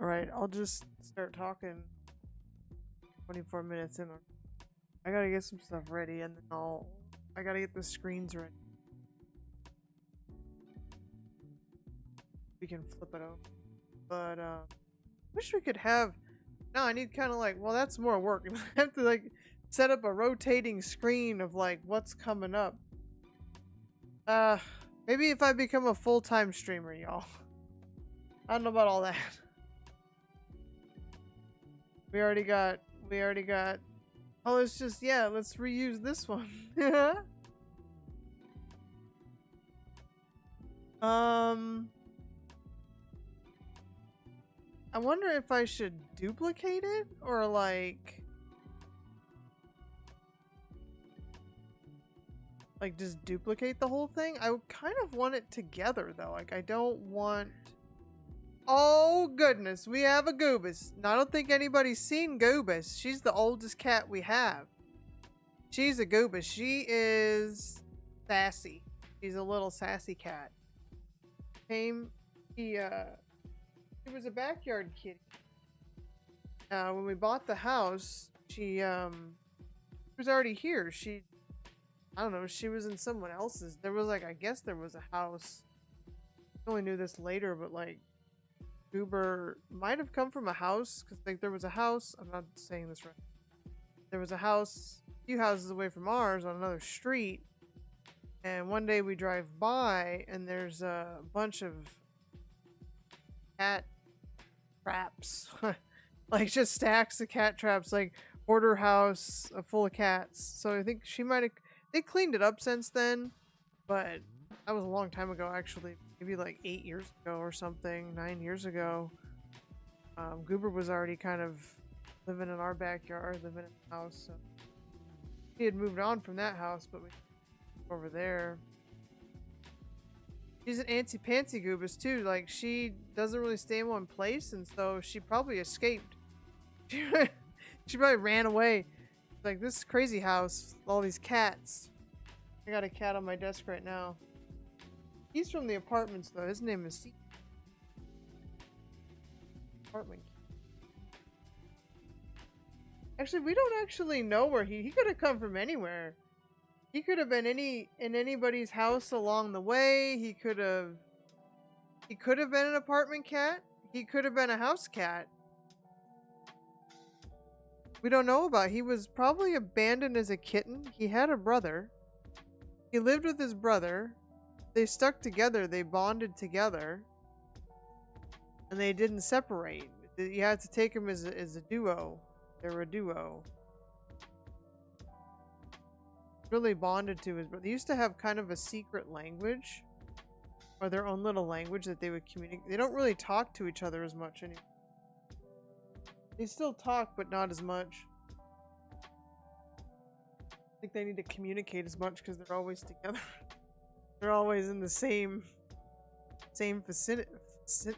Alright, I'll just start talking 24 minutes in. I gotta get some stuff ready and then I gotta get the screens ready. We can flip it over. But, wish we could have. No, I need kind of like, well, that's more work. I have to like set up a rotating screen of like what's coming up. Uh, Maybe if I become a full-time streamer, y'all. I don't know about all that. We already got. Oh, it's just, yeah, let's reuse this one. um, I wonder if I should duplicate it or like just duplicate the whole thing. I would kind of want it together though. Like I don't want. Oh goodness, we have a Goobus. Now, I don't think anybody's seen Goobus. She's the oldest cat we have. She's a Goobus. She is sassy. She's a little sassy cat. Came, she was a backyard kitty. When we bought the house, she was already here. I don't know, she was in someone else's. There was like, I guess there was a house. I only knew this later, but like, Goober might have come from a house because like there was a house. I'm not saying this right. There was a house, a few houses away from ours on another street, and one day we drive by and there's a bunch of cat traps, like just stacks of cat traps, like hoarder house full of cats. So I think she might have. They cleaned it up since then, but that was a long time ago actually. Maybe like 8 years ago or something, 9 years ago. Goober was already kind of living in our backyard, living in the house. So he had moved on from that house, but we over there. She's an antsy-pantsy Goobus too. Like she doesn't really stay in one place, and so she probably escaped. She probably ran away. Like this crazy house, all these cats. I got a cat on my desk right now. He's from the apartments though. His name is C. Apartment. Actually, we don't actually know where he could have come from anywhere. He could have been in anybody's house along the way. He could have been an apartment cat. He could have been a house cat. We don't know about. He was probably abandoned as a kitten. He had a brother. He lived with his brother. They stuck together. They bonded together. And they didn't separate. You had to take him as a duo. They were a duo. Really bonded to his brother. They used to have kind of a secret language. Or their own little language that they would communicate. They don't really talk to each other as much anymore. They still talk, but not as much. I think they need to communicate as much because they're always together. They're always in the same vicinity.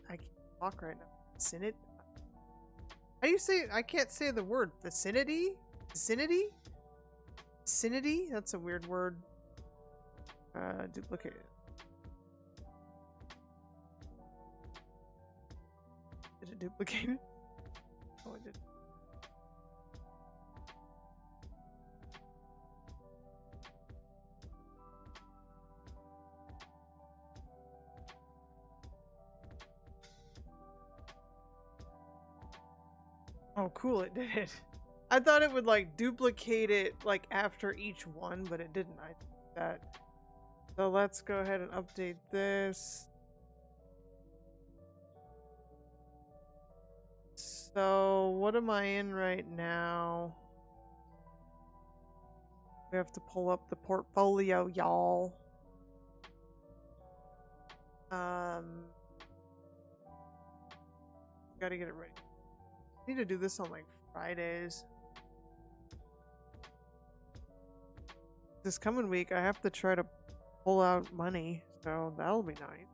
I can't talk right now. Vicinity? How do you say? I can't say the word. Vicinity? Vicinity? Vicinity? That's a weird word. Duplicate it. Did it duplicate it? Oh, it did. Oh, cool, it did. I thought it would like duplicate it like after each one, but it didn't. I did that. So let's go ahead and update this. So what am I in right now? We have to pull up the portfolio, y'all. Gotta get it ready. I need to do this on like Fridays. This coming week, I have to try to pull out money, so that'll be nice.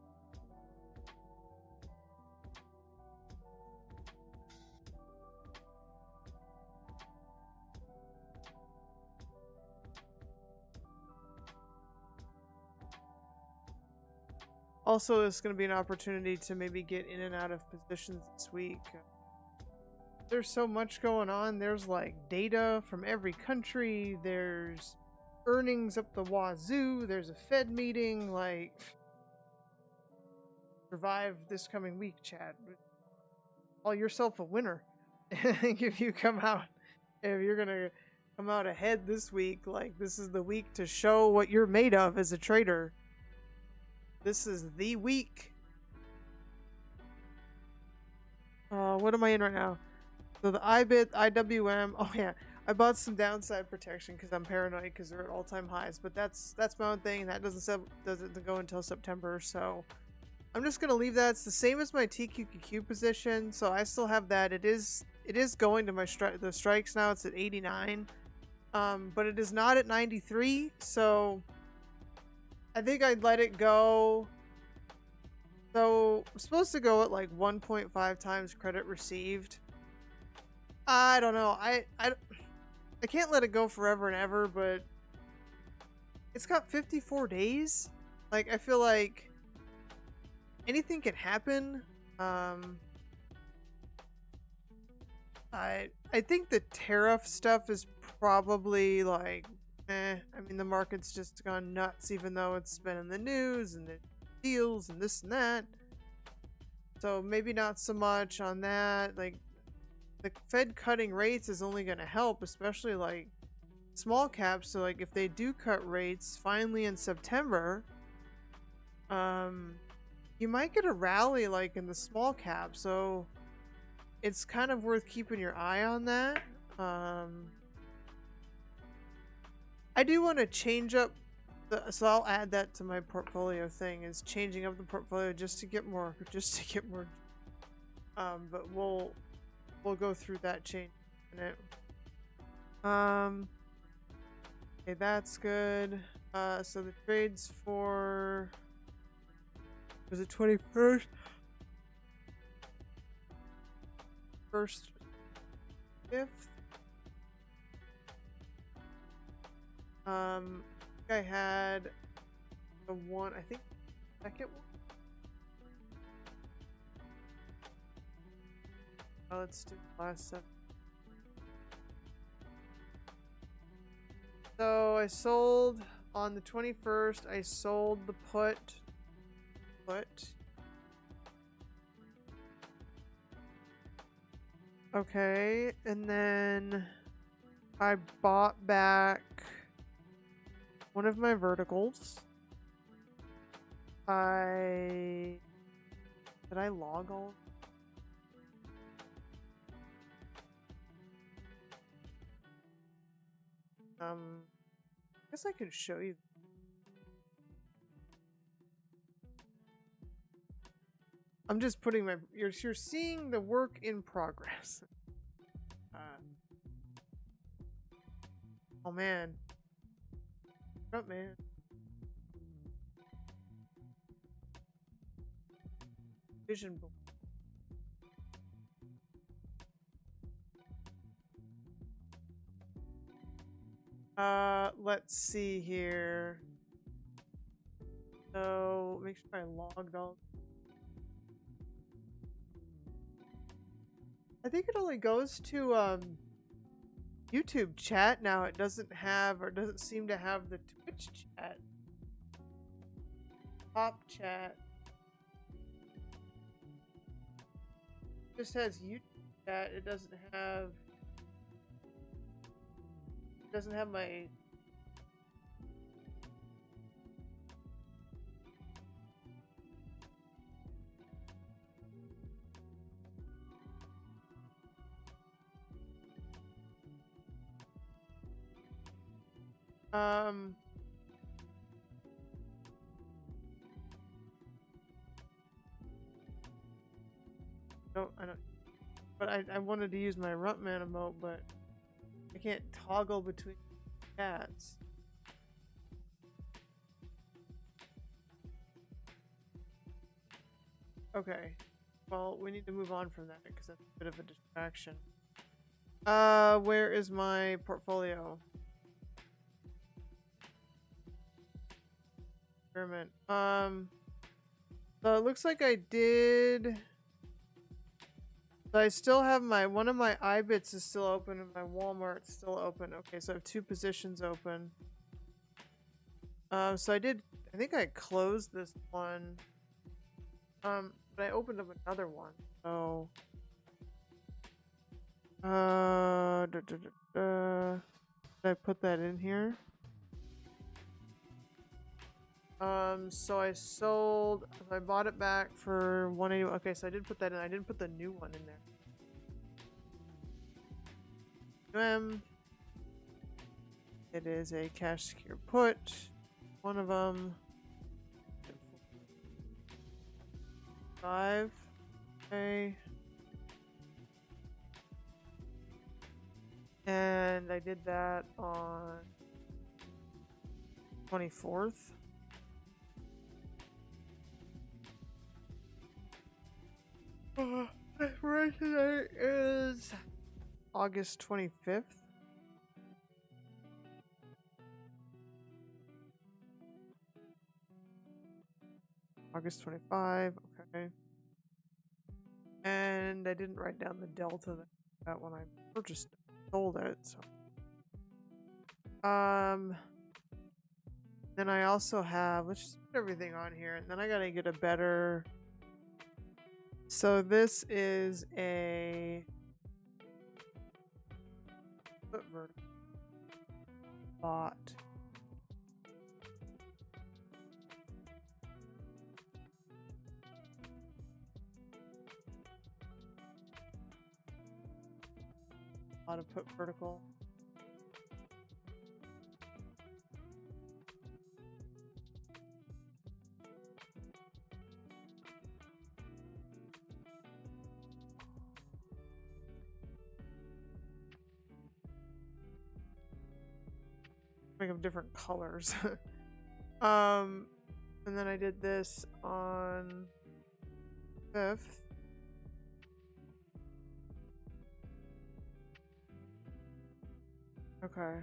Also, it's going to be an opportunity to maybe get in and out of positions this week. There's so much going on. There's like data from every country. There's earnings up the wazoo. There's a Fed meeting. Like, survive this coming week, Chad. Call yourself a winner. if you're gonna come out ahead this week, like, this is the week to show what you're made of as a trader. This is the week. What am I in right now? So the IBIT, IWM. Oh yeah, I bought some downside protection because I'm paranoid because they're at all-time highs. But that's my own thing. That doesn't go until September. So I'm just gonna leave that. It's the same as my TQQQ position. So I still have that. It is going to my the strikes now. It's at 89. But it is not at 93. So I think I'd let it go. So I'm supposed to go at like 1.5 times credit received. I don't know. I can't let it go forever and ever, but it's got 54 days. Like, I feel like anything can happen. I think the tariff stuff is probably like, I mean, the market's just gone nuts, even though it's been in the news and the deals and this and that. So maybe not so much on that. Like, the Fed cutting rates is only going to help, especially like small caps. So like if they do cut rates finally in September, you might get a rally like in the small cap. So it's kind of worth keeping your eye on that. I do want to change up so I'll add that to my portfolio thing, is changing up the portfolio just to get more, but we'll go through that change in a minute. Okay, that's good. So the trades for, was it 21st? First, 5th? I had the one, I think, second one. Let's do the last 7. So I sold on the 21st. I sold the put. Okay, and then I bought back one of my verticals. Did I log all? I guess I could show you. I'm just putting my, you're seeing the work in progress. Oh man. Up, man. Vision. Let's see here. So make sure I logged all. I think it only goes to YouTube chat now. It doesn't have, or doesn't seem to have, the Twitch chat. Top chat. It just has YouTube chat. It doesn't have my no, I don't, but I wanted to use my Runtman emote, but I can't toggle between chats. Okay, well, we need to move on from that because that's a bit of a distraction. Where is my portfolio? Experiment. So it looks like I did. So I still have one of my iBits is still open and my Walmart's still open. Okay, so I have 2 positions open. So I think I closed this one. But I opened up another one. So did I put that in here? So I bought it back for 180. Okay, so I did put that in. I didn't put the new one in there. It is a cash secure put. One of them. 5. Okay. And I did that on 24th. Right today is August 25th. August 25, okay. And I didn't write down the delta that when I purchased it, sold it, so. Then I also have, let's just put everything on here, and then I gotta get a better. So this is a bot. How to put vertical. Make them different colors. And then I did this on 5th. Okay.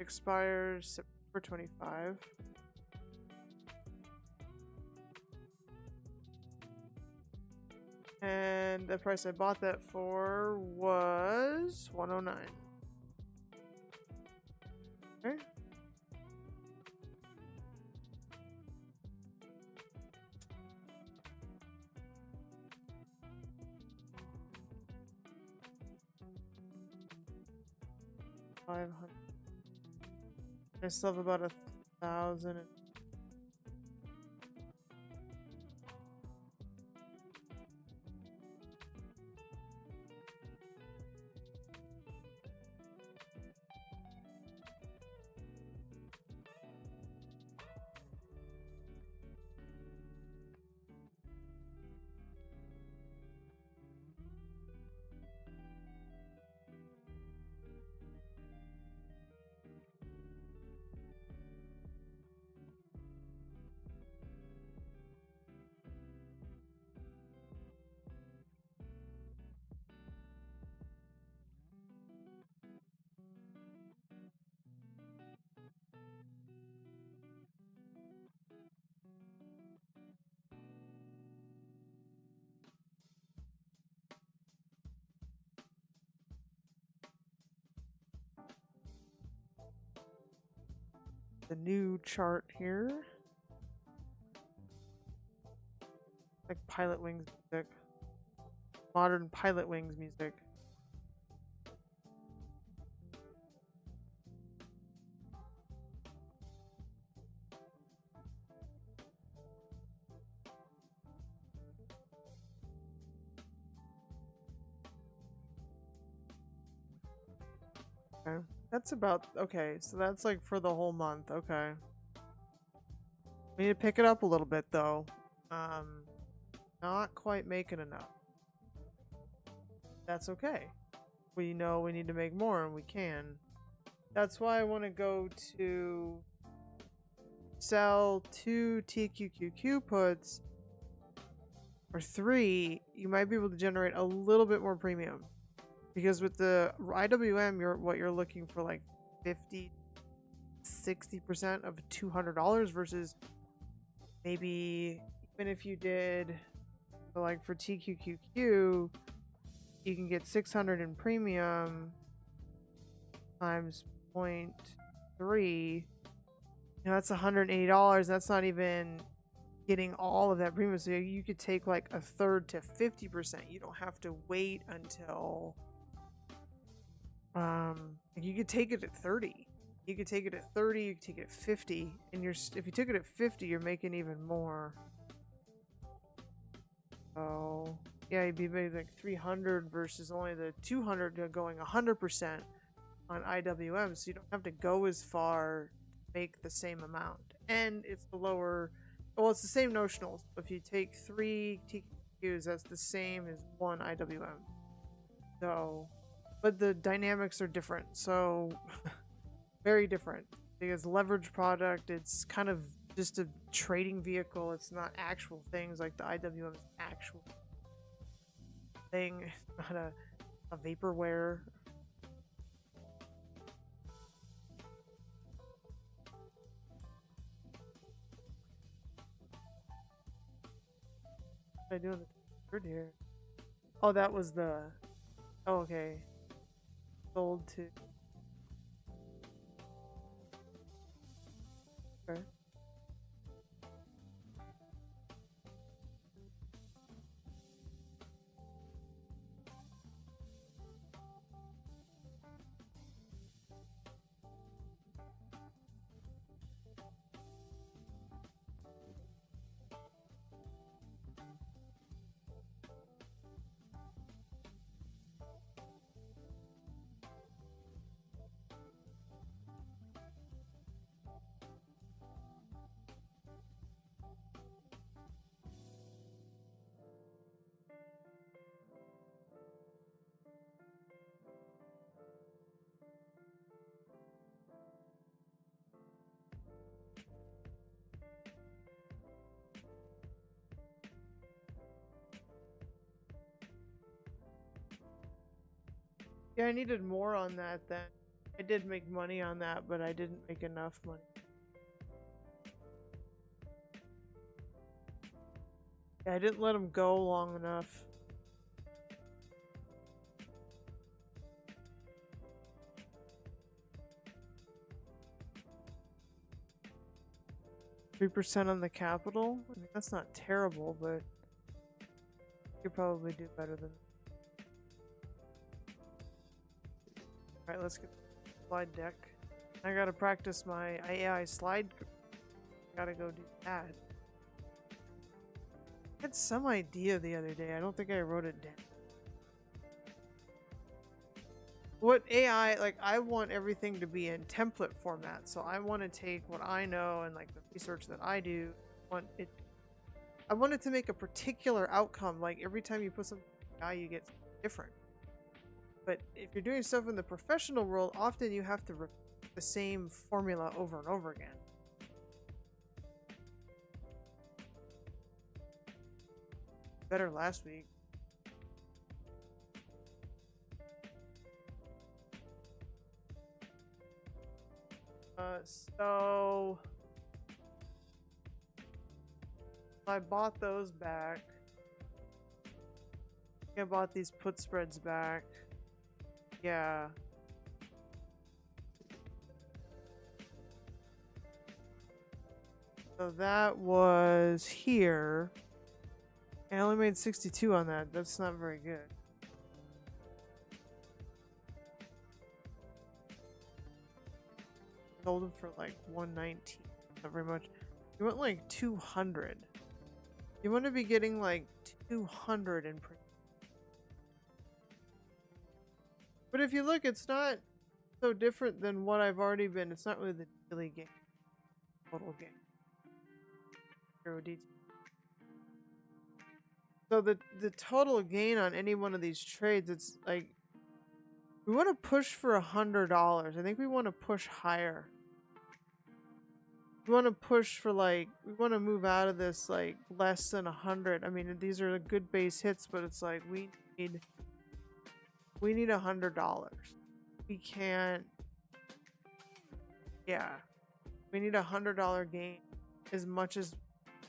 Expires September 25. And the price I bought that for was $109. Okay. $500. I still have about 1,000. The new chart here. Like Pilot Wings music. Modern Pilot Wings music. Okay. That's about okay, so that's like for the whole month, okay. We need to pick it up a little bit though. Not quite making enough. That's okay. We know we need to make more and we can. That's why I want to go to sell 2 TQQQ puts or 3. You might be able to generate a little bit more premium. Because with the IWM, what you're looking for like 50, 60% of $200 versus maybe even if you did, so like for TQQQ, you can get 600 in premium times 0.3. That's $180. That's not even getting all of that premium. So you could take like a third to 50%. You don't have to wait until you could take it at 30. You could take it at 30, you could take it at 50, and if you took it at 50, you're making even more. So yeah, you'd be maybe like 300 versus only the 200 going 100% on IWM, so you don't have to go as far to make the same amount. And it's the lower, well, it's the same notionals. If you take 3 TQs, that's the same as 1 IWM. So, but the dynamics are different. So, very different. Because leverage product, it's kind of just a trading vehicle. It's not actual things like the IWM is actual thing. It's not a vaporware. What am I doing the third here? Oh, that was the. Oh, okay. Sold to. Okay. Yeah, I needed more on that then. I did make money on that, but I didn't make enough money. Yeah, I didn't let him go long enough. %3 on the capital? I mean, that's not terrible, but you could probably do better than that. Alright, let's get the slide deck. I gotta practice my AI slide. Gotta go do that. I had some idea the other day. I don't think I wrote it down. What AI, like, I want everything to be in template format, so I want to take what I know and like the research that I do. I want it to make a particular outcome. Like every time you put something in AI, you get something different. But if you're doing stuff in the professional world, often you have to repeat the same formula over and over again. Better last week. So I bought those back. I bought these put spreads back. Yeah. So that was here. I only made 62 on that. That's not very good. Sold them for like 119. Not very much. You want like 200. You want to be getting like 200 in premium. But if you look, it's not so different than what I've already been. It's not really the daily game. Total game. 0 DT. So the total gain on any one of these trades, it's like we want to push for $100. I think we want to push higher. We want to push for like we want to move out of this like less than 100. I mean, these are good base hits, but it's like we need $100. We can't. Yeah, we need $100 gain as much as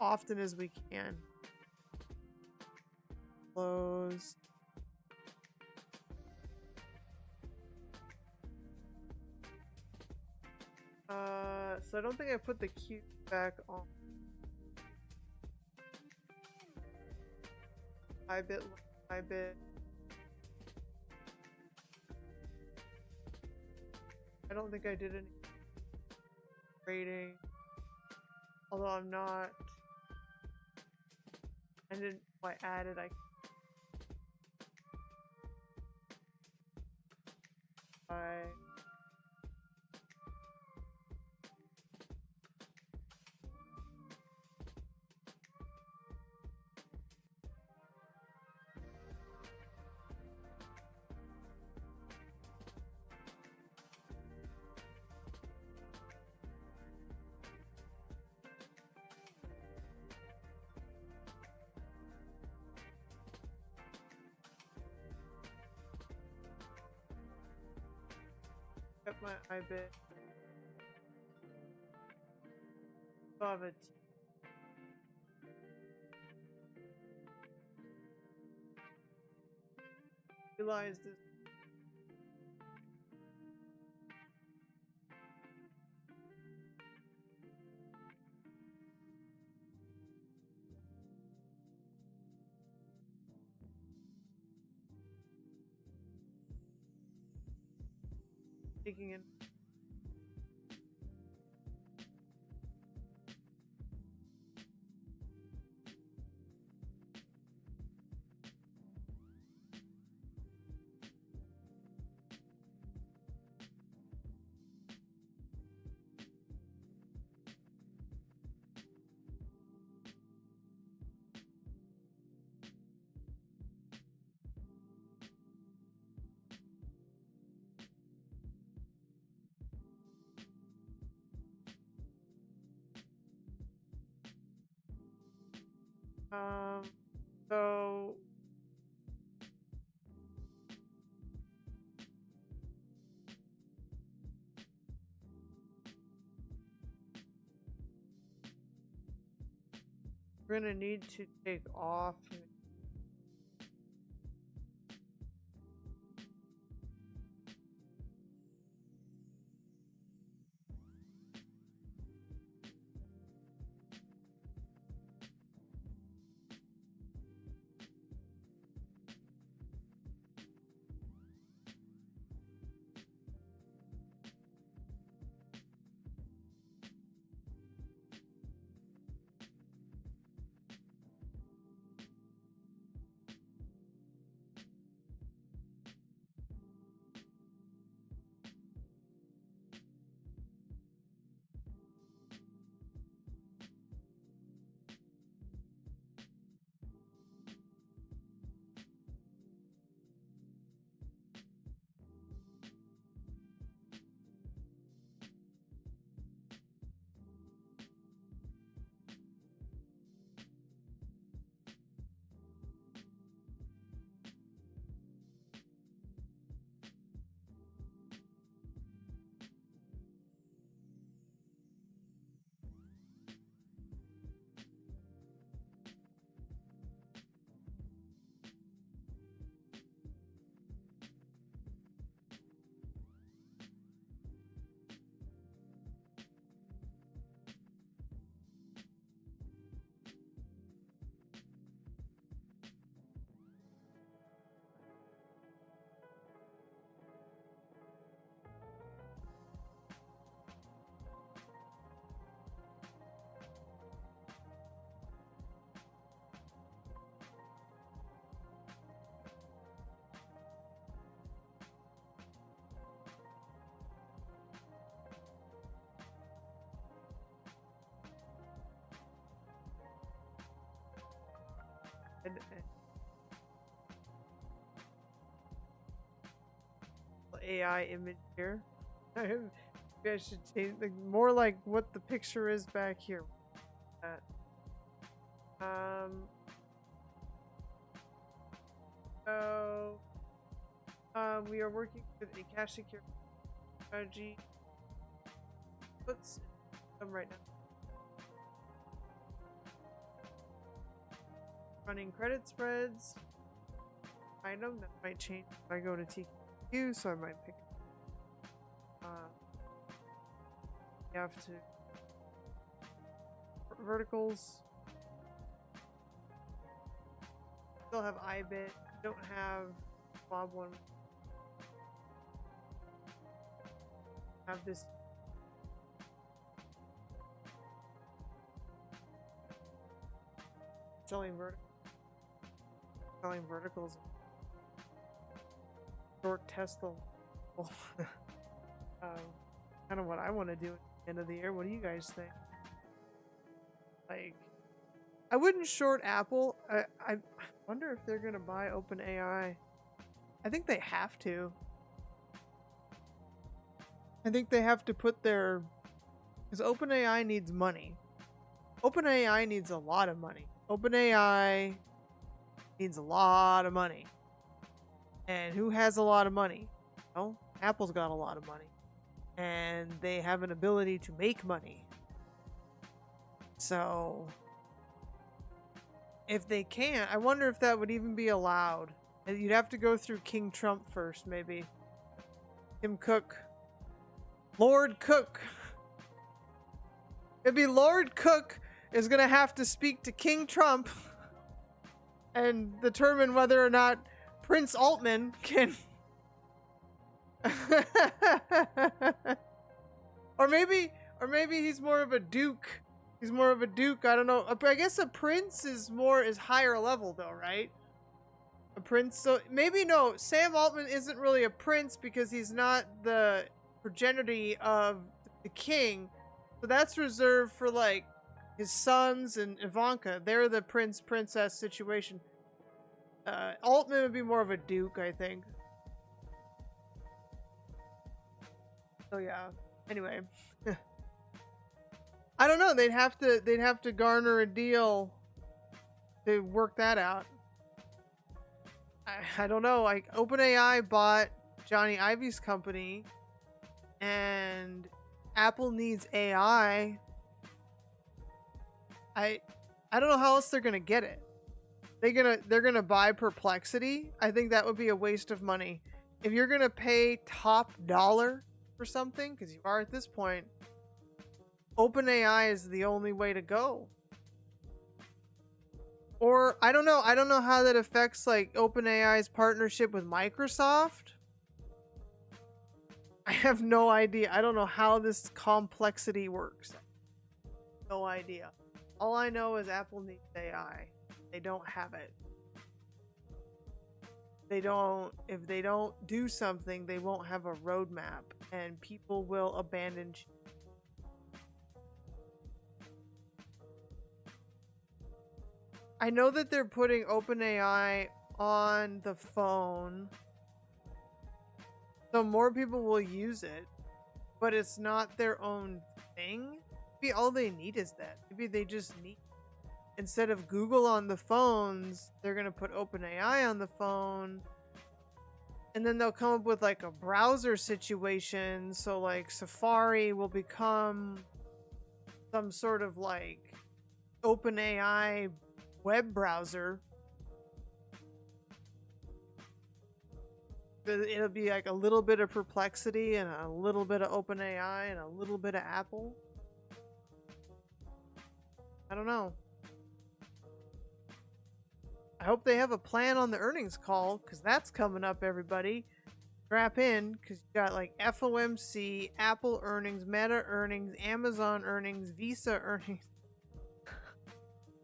often as we can. Close. So I don't think I put the cube back on. I bit. I don't think I did any rating. Although I'm not. I didn't. I added. I. Got my IBIT. Love it. Realize this. Taking in. So we're gonna need to take off. AI image here. Maybe I should change more like what the picture is back here. So we are working with a cache security strategy. What's them right now? Running credit spreads. Item that might change if I go to TQ, so I might pick. You have to verticals. Still have iBit. Don't have Mob one. Have this. Selling verticals. Short Tesla. Kind of what I want to do at the end of the year. What do you guys think? Like, I wouldn't short Apple. I wonder if they're gonna buy OpenAI. I think they have to. I think they have to put their, because OpenAI needs money. OpenAI needs a lot of money. OpenAI needs a lot of money. And who has a lot of money? Well, Apple's got a lot of money. And they have an ability to make money. So, if they can't, I wonder if that would even be allowed. You'd have to go through King Trump first, maybe. Tim Cook. Lord Cook. It'd be Lord Cook is going to have to speak to King Trump and determine whether or not Prince Altman can... or maybe he's more of a duke. He's more of a duke. I don't know. I guess a prince is higher level though, right? A prince. So maybe no. Sam Altman isn't really a prince because he's not the progeny of the king. So that's reserved for like his sons and Ivanka. They're the prince-princess situation. Altman would be more of a duke, I think. So yeah. Anyway, I don't know. They'd have to garner a deal to work that out. I don't know. Like OpenAI bought Johnny Ive's company, and Apple needs AI. I don't know how else they're gonna get it. They're gonna buy Perplexity. I think that would be a waste of money. If you're gonna pay top dollar for something, because you are at this point, OpenAI is the only way to go. Or I don't know how that affects like OpenAI's partnership with Microsoft. I have no idea. I don't know how this complexity works. No idea. All I know is Apple needs AI. They don't have it. If they don't do something, they won't have a roadmap, and people will abandon. I know that they're putting OpenAI on the phone, so more people will use it, but it's not their own thing. Maybe all they need is that. Maybe they just need, instead of Google on the phones, they're gonna put OpenAI on the phone, and then they'll come up with like a browser situation. So like Safari will become some sort of like OpenAI web browser. It'll be like a little bit of Perplexity and a little bit of OpenAI and a little bit of Apple. I don't know. I hope they have a plan on the earnings call, because that's coming up, everybody. Strap in, because you got like FOMC, Apple earnings, Meta earnings, Amazon earnings, Visa earnings.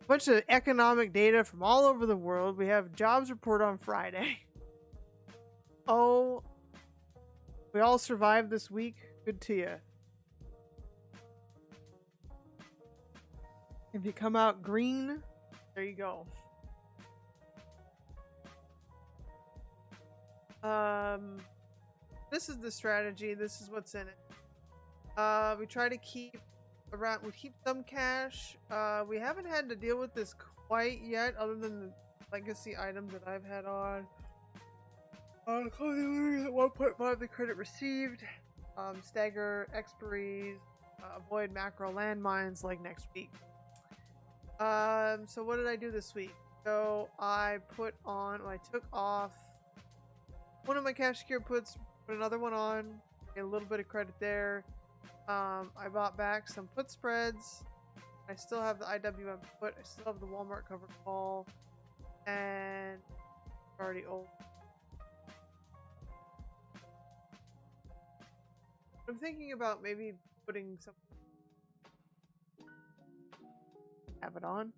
Bunch of economic data from all over the world. We have jobs report on Friday. Oh, we all survived this week. Good to you. If you come out green, there you go. This is the strategy. This is what's in it. We try to keep some cash. We haven't had to deal with this quite yet, other than the legacy items that I've had on. Closing at 1.5 the credit received. Stagger expiries. Avoid macro landmines like next week. So what did I do this week? So I put on, well, I took off one of my cash secure puts, put another one on, get a little bit of credit there. I bought back some put spreads. I still have the IWM put. I still have the Walmart covered call, and already old. I'm thinking about maybe putting some. Have it on.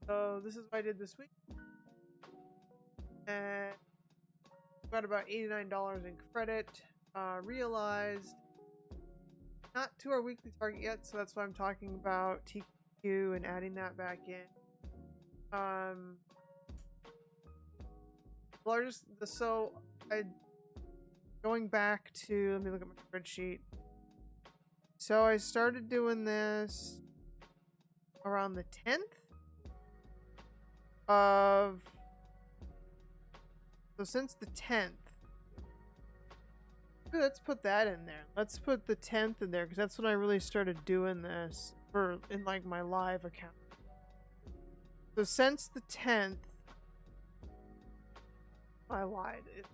So this is what I did this week, and got about $89 in credit. Realized not to our weekly target yet, so that's why I'm talking about TQ and adding that back in. So I going back to, let me look at my spreadsheet. So I started doing this around the 10th of, so since the 10th, let's put that in there. Let's put the 10th in there because that's when I really started doing this for in like my live account. So since the 10th, I lied. It's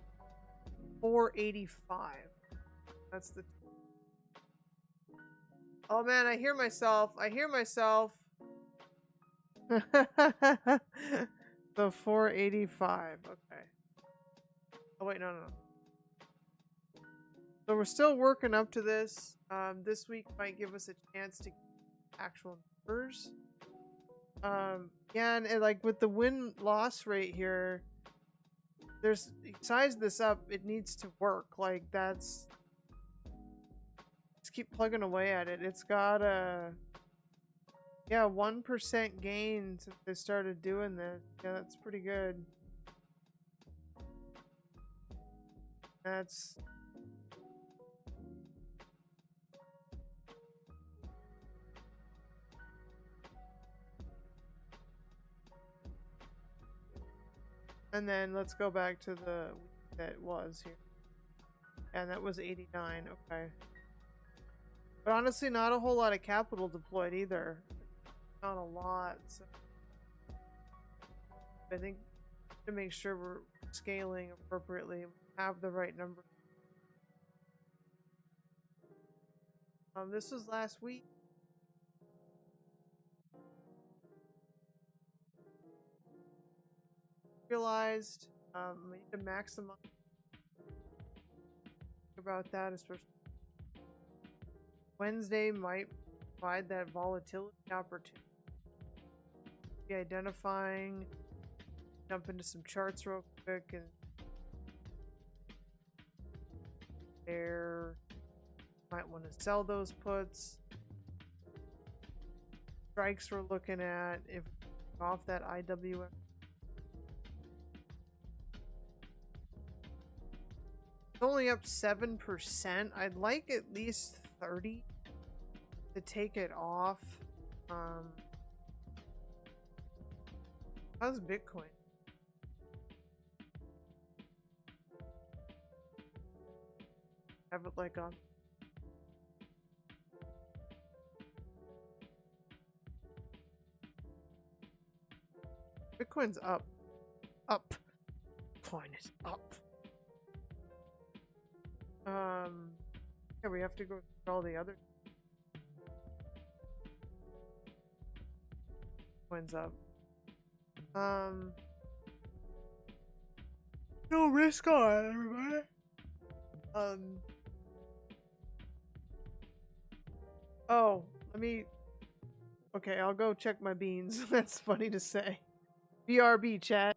485. That's the. Oh man, I hear myself. I hear myself. The 485. Okay. Oh wait, no. So we're still working up to this. This week might give us a chance to get actual numbers. Yeah, and like with the win-loss rate here, size this up, it needs to work. Like let's keep plugging away at it. It's got a 1% gain since they started doing this. Yeah, that's pretty good. That's and then let's go back to the week that was here. And that was 89, okay. But honestly, not a whole lot of capital deployed either. Not a lot. So I think to make sure we're scaling appropriately, have the right number. This was last week. Realized we need to maximize about that, especially Wednesday might provide that volatility opportunity. Be identifying, jump into some charts real quick, and there might want to sell those puts. Strikes we're looking at if off that IWM. It's only up 7%. I'd like at least 30 to take it off. How's Bitcoin? Have it like on. Bitcoin's up. Up. Bitcoin is up. Yeah, we have to go through all the other. Bitcoin's up. No risk on, everybody. Oh, let me. Okay, I'll go check my beans. That's funny to say. BRB chat.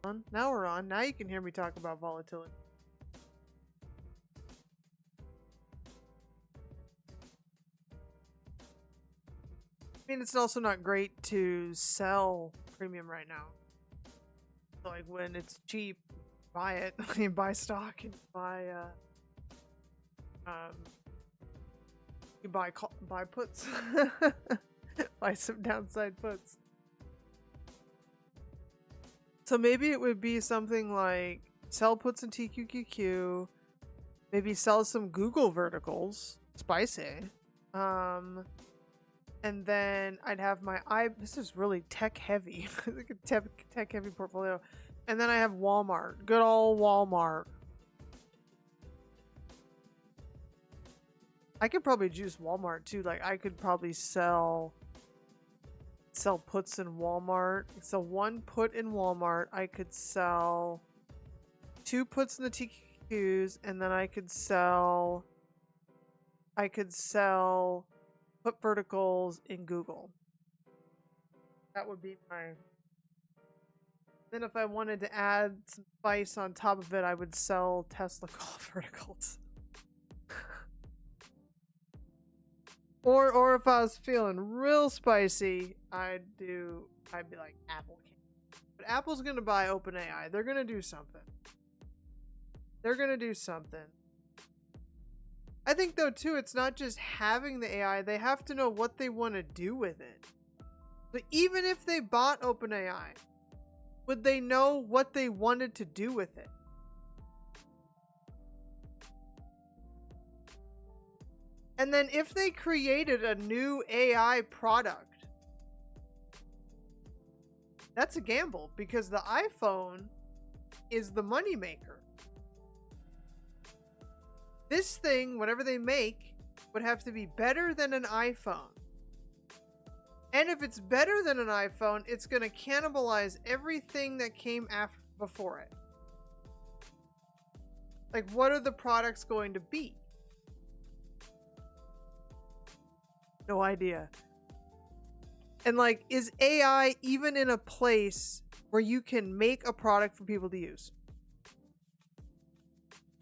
on. Now we're on. Now you can hear me talk about volatility. I mean, it's also not great to sell premium right now. So, like when it's cheap, buy it. You buy stock and you buy puts. Buy some downside puts. So maybe it would be something like sell puts in TQQQ, maybe sell some Google verticals, spicy. And then I'd have my this is really tech heavy. Like a tech heavy portfolio. And then I have Walmart, good old Walmart. I could probably juice Walmart too. Like I could probably sell puts in Walmart. So 1 put in Walmart. I could sell 2 puts in the TQQs, and then I could sell put verticals in Google. That would be my. Then if I wanted to add some spice on top of it, I would sell Tesla call verticals. Or if I was feeling real spicy, I'd be like Apple can. But Apple's gonna buy OpenAI. They're gonna do something. I think though too, it's not just having the AI, they have to know what they want to do with it. But even if they bought OpenAI, would they know what they wanted to do with it? And then if they created a new AI product, that's a gamble because the iPhone is the moneymaker. This thing, whatever they make, would have to be better than an iPhone. And if it's better than an iPhone, it's going to cannibalize everything that came before it. Like, what are the products going to be? No idea. And like, is AI even in a place where you can make a product for people to use?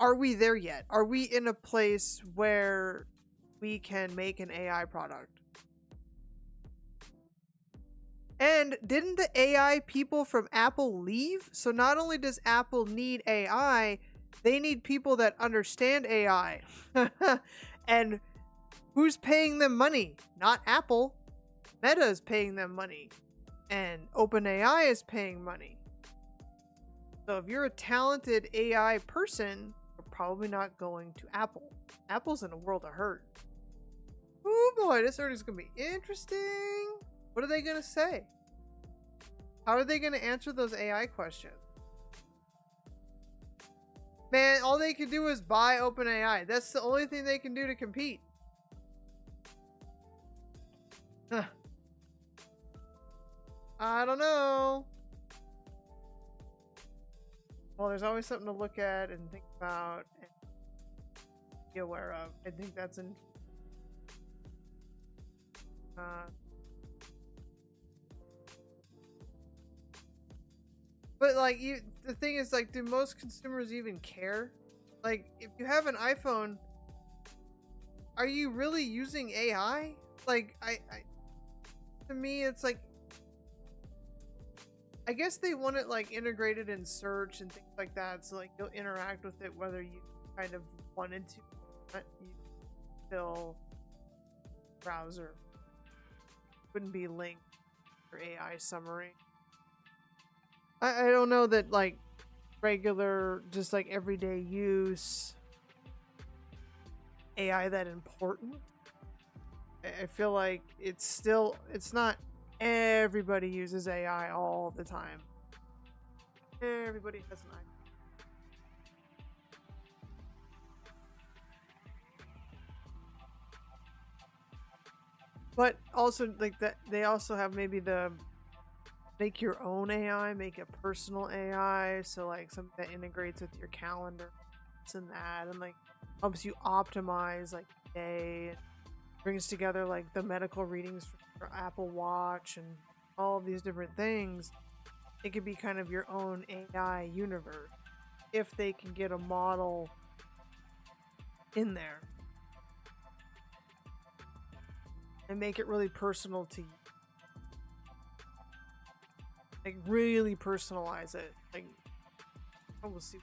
Are we there yet? Are we in a place where we can make an AI product? And didn't the AI people from Apple leave? So not only does Apple need AI, they need people that understand AI. And who's paying them money? Not Apple. Meta is paying them money. And OpenAI is paying money. So if you're a talented AI person, you're probably not going to Apple. Apple's in a world of hurt. Oh boy, this already is going to be interesting. What are they going to say? How are they going to answer those AI questions? Man, all they can do is buy OpenAI. That's the only thing they can do to compete. Huh. I don't know. Well, there's always something to look at and think about and be aware of. I think that's in. But like, the thing is, like, do most consumers even care? Like, if you have an iPhone, are you really using AI? Like, to me, it's like, I guess they want it like integrated in search and things like that, so like you'll interact with it whether you kind of wanted to. But you still browser wouldn't be linked for AI summary. I don't know that like regular, just like everyday use AI that important. I feel like it's not everybody uses AI all the time. Everybody has an iPhone. But also like that, they also have maybe the make your own AI, make a personal AI, so like something that integrates with your calendar, this and that, and like helps you optimize like day, and brings together like the medical readings for Apple Watch and all of these different things. it could be kind of your own AI universe if they can get a model in there and make it really personal to you. Like, really personalize it. Like, oh, we'll see.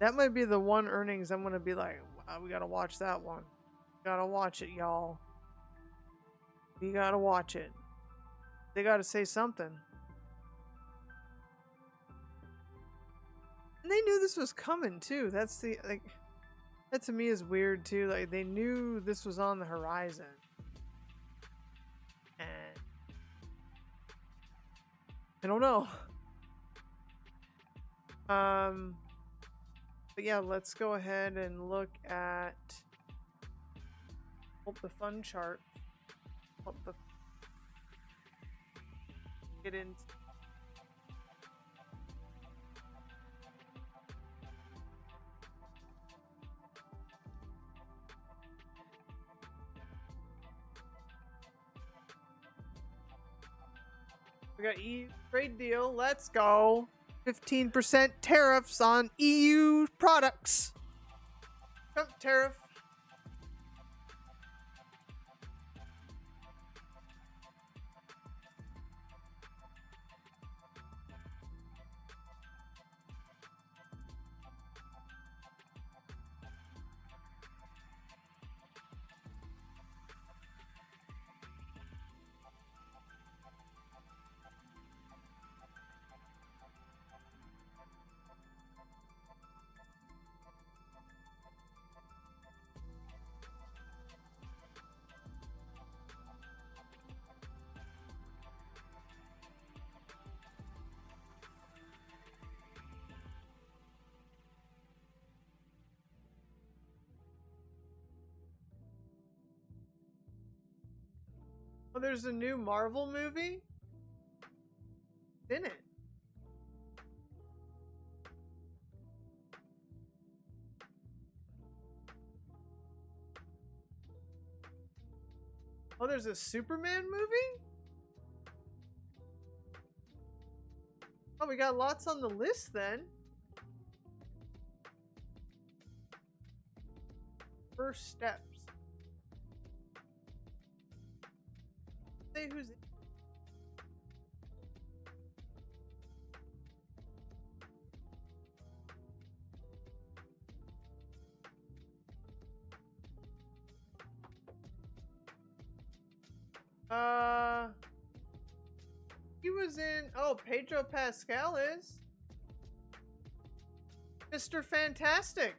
That might be the one earnings I'm gonna be like, wow, we gotta watch that one. Gotta watch it, y'all. We gotta watch it. They gotta say something. And they knew this was coming too. That's the, like, that to me is weird too. Like, they knew this was on the horizon. And I don't know. But yeah, let's go ahead and look at the fun chart. Get in. We got EU trade deal. Let's go. 15% tariffs on EU products. Trump tariff. Oh, there's a new Marvel movie? In it. Oh, there's a Superman movie? Oh, we got lots on the list then. First steps. Say who's in. He was in. Oh, Pedro Pascal is Mr. Fantastic.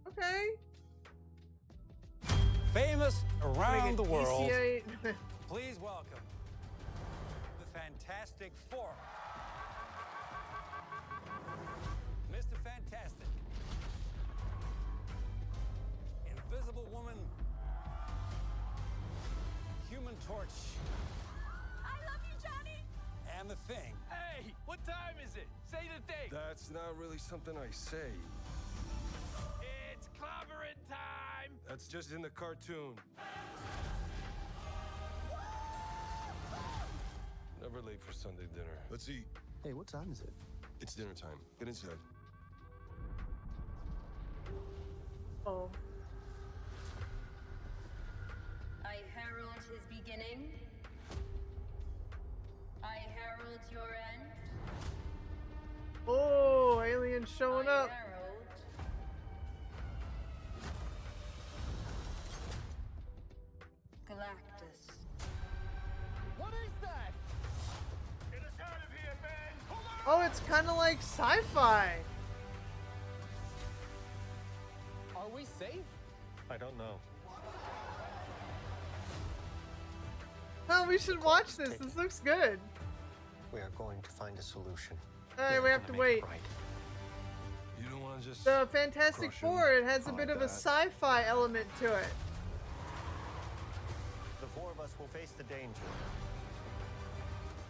Okay. Famous around the world. DCA. Please welcome the Fantastic Four. Mr. Fantastic. Invisible Woman. Human Torch. I love you, Johnny! And the Thing. Hey, what time is it? Say the date. That's not really something I say. It's clobbering time. That's just in the cartoon. Never late for Sunday dinner. Let's eat. Hey, what time is it? It's dinner time. Get inside. Oh. I herald his beginning. I herald your end. Oh, alien showing I up. herald Galactus. What is that? Get us out of here, man. Hold on. Oh, it's kind of like sci-fi. Are we safe? I don't know. Oh, we should watch this. This looks good. We are going to find a solution. Alright, we have to wait. You don't want to just... The Fantastic Crush 'em. Four, it has a I bit like of a that. sci-fi element to it. The four of us will face the danger.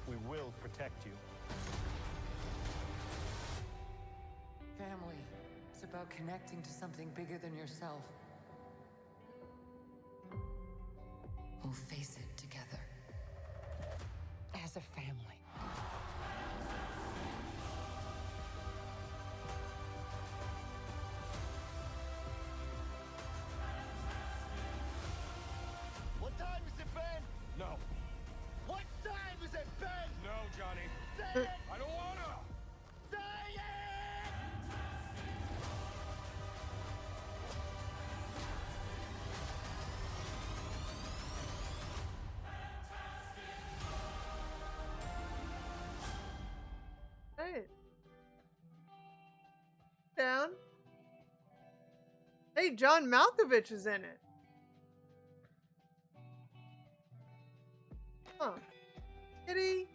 We will protect you. Family is about connecting to something bigger than yourself. We'll face it together. As a family. What time is it, Ben? No. What time is it, Ben? No, Johnny. Say it! I don't wanna! Say it! Hey. Down. Hey, John Malkovich is in it. Huh. Kitty.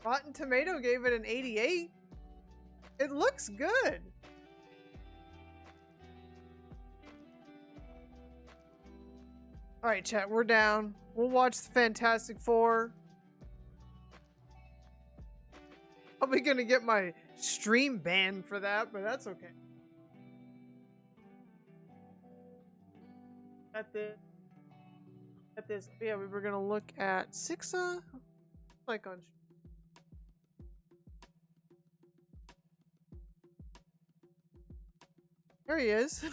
Rotten Tomato gave it an 88. It looks good. All right, chat, we're down. We'll watch the Fantastic Four. Probably gonna get my stream banned for that, but that's okay. At this, yeah, we were gonna look at Sixa, like on. There he is.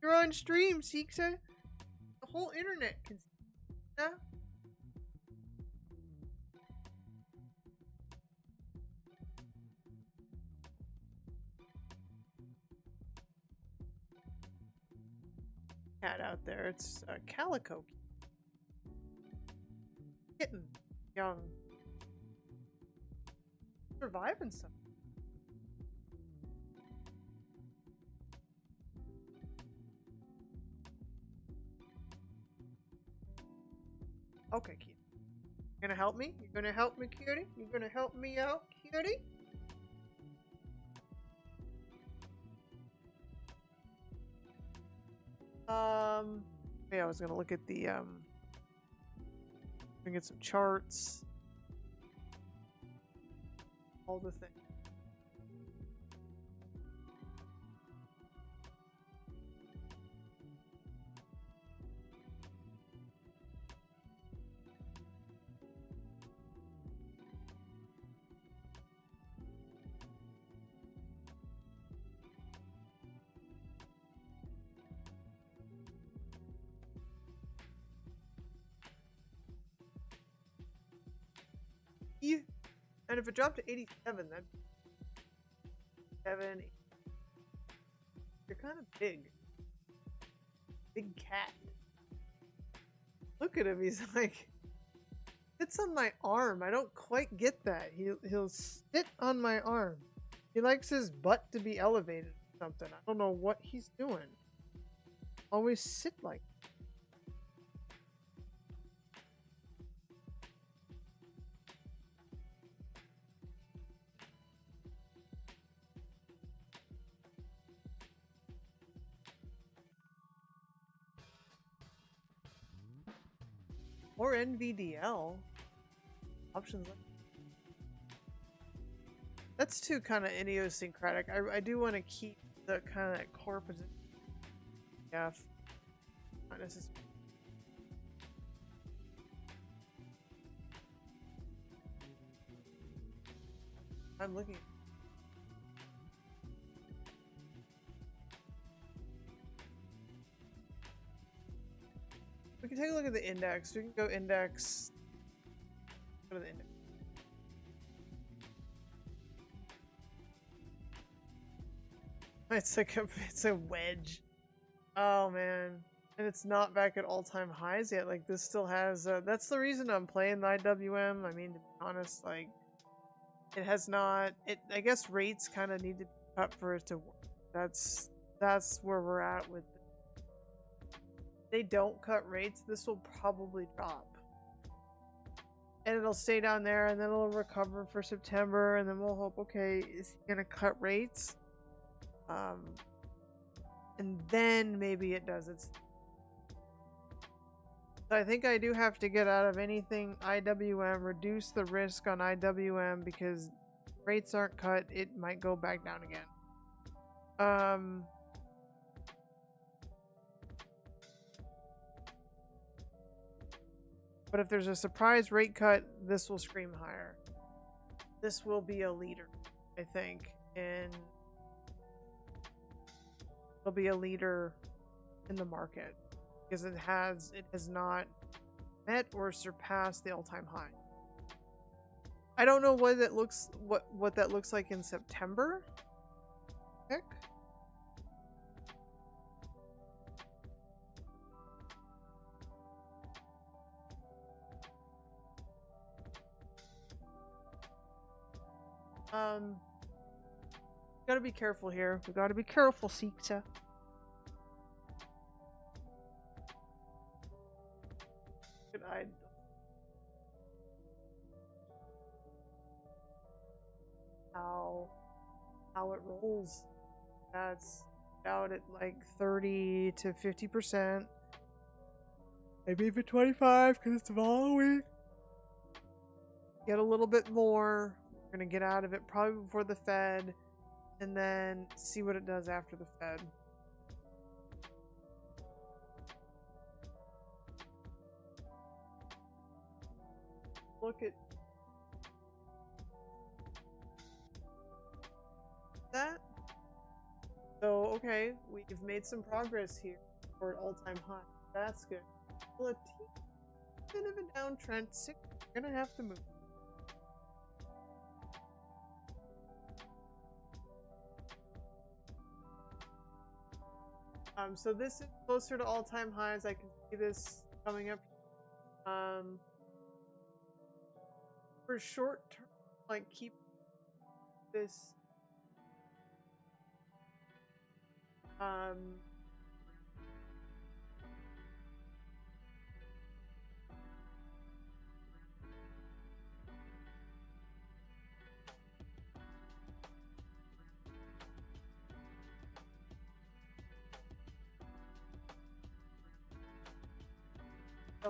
You're on stream, Sixa. The whole internet can see that. Cat out there. It's a calico kitten, young, surviving some. Okay, cute. You gonna help me? You gonna help me, cutie? You gonna help me out, cutie? Yeah, I was gonna look at the get some charts, all the things. And if it dropped to 87, then 7. You're kind of big. Big cat. Look at him. He's like, sits on my arm. I don't quite get that. He'll sit on my arm. He likes his butt to be elevated or something. I don't know what he's doing. Always sit like. Or NVDL options. That's too kind of idiosyncratic. I do want to keep the kind of that core position. Yeah, not necessarily. I'm looking. We can take a look at the index. We can go index. Go to the index. It's a wedge. Oh man, and it's not back at all-time highs yet. Like this still has. That's the reason I'm playing the IWM. I mean, to be honest, like it has not. I guess rates kind of need to be cut for it to work. That's where we're at with. They don't cut rates, this will probably drop. And it'll stay down there and then it'll recover for September and then we'll hope, okay, is he gonna cut rates? And then maybe it does its I think I do have to get out of anything IWM, reduce the risk on IWM because rates aren't cut. It might go back down again. But if there's a surprise rate cut, this will scream higher. This will be a leader, I think, and it'll be a leader in the market because it has not met or surpassed the all-time high. I don't know what that looks like in September. Heck. Gotta be careful here. We gotta be careful, Seekta. Good-eyed. How it rolls. That's out at like 30 to 50%. Maybe even 25 because it's the following week. Get a little bit more. We're gonna get out of it probably before the Fed, and then see what it does after the Fed. Look at that. So, okay, we've made some progress here for an all-time high. That's good. Well, a bit of a downtrend. We're gonna have to move. So this is closer to all-time highs. I can see this coming up. For short term, like keep this.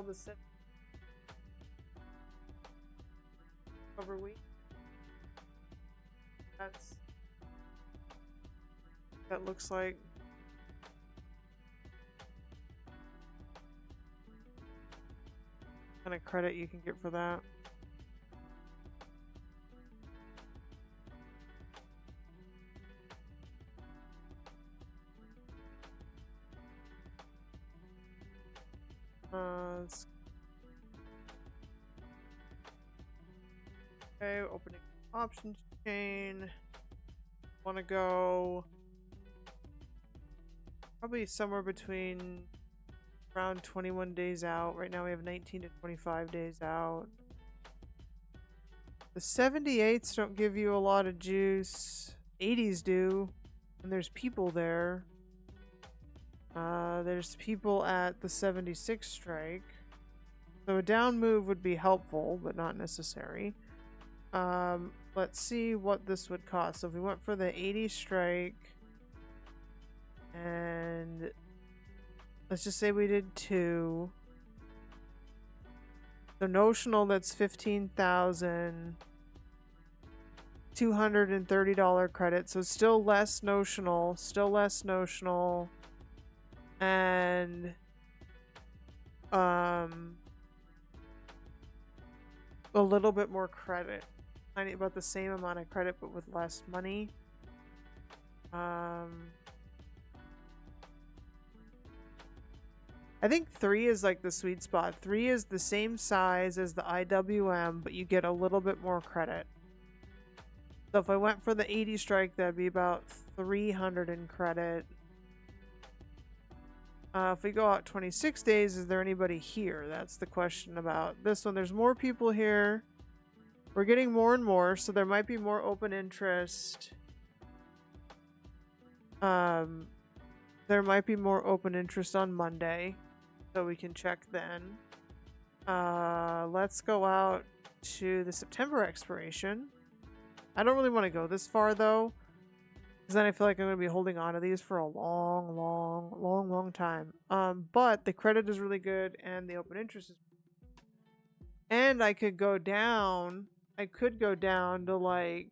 The set over week. That looks like kind of credit you can get for that. Okay, opening options chain. Want to go probably somewhere between around 21 days out. Right now we have 19 to 25 days out. The 78s don't give you a lot of juice. 80s do, and there's people there. There's people at the 76 strike. So a down move would be helpful, but not necessary. Let's see what this would cost. So if we went for the 80 strike, and let's just say we did 2. The notional, that's $15,230 credit. So still less notional, and a little bit more credit. About the same amount of credit, but with less money. I think 3 is like the sweet spot. 3 is the same size as the IWM, but you get a little bit more credit. So if I went for the 80 strike, that'd be about 300 in credit. If we go out 26 days, is there anybody here? That's the question about this one. There's more people here. We're getting more and more, so there might be more open interest. There might be more open interest on Monday, so we can check then. Let's go out to the September expiration. I don't really want to go this far, though, because Because then I feel like I'm going to be holding on to these for a long time. But the credit is really good and the open interest is. And I could go down. I could go down to like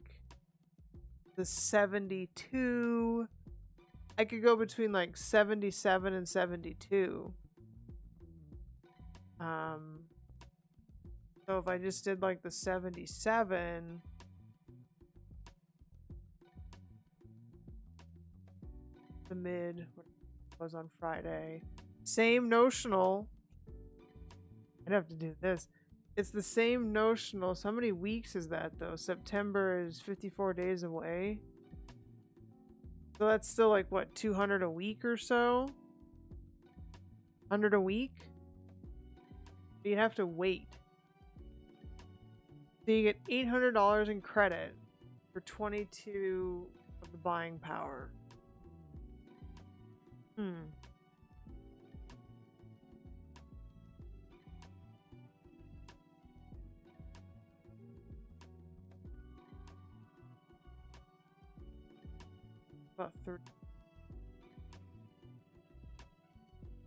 the 72. I could go between like 77 and 72. So if I just did like the 77, the mid was on Friday. Same notional. I'd have to do this. It's the same notional. So how many weeks is that though? September is 54 days away. So that's still like what, 200 a week or so? 100 a week? You'd have to wait. So you get $800 in credit for 22 of the buying power. About 30.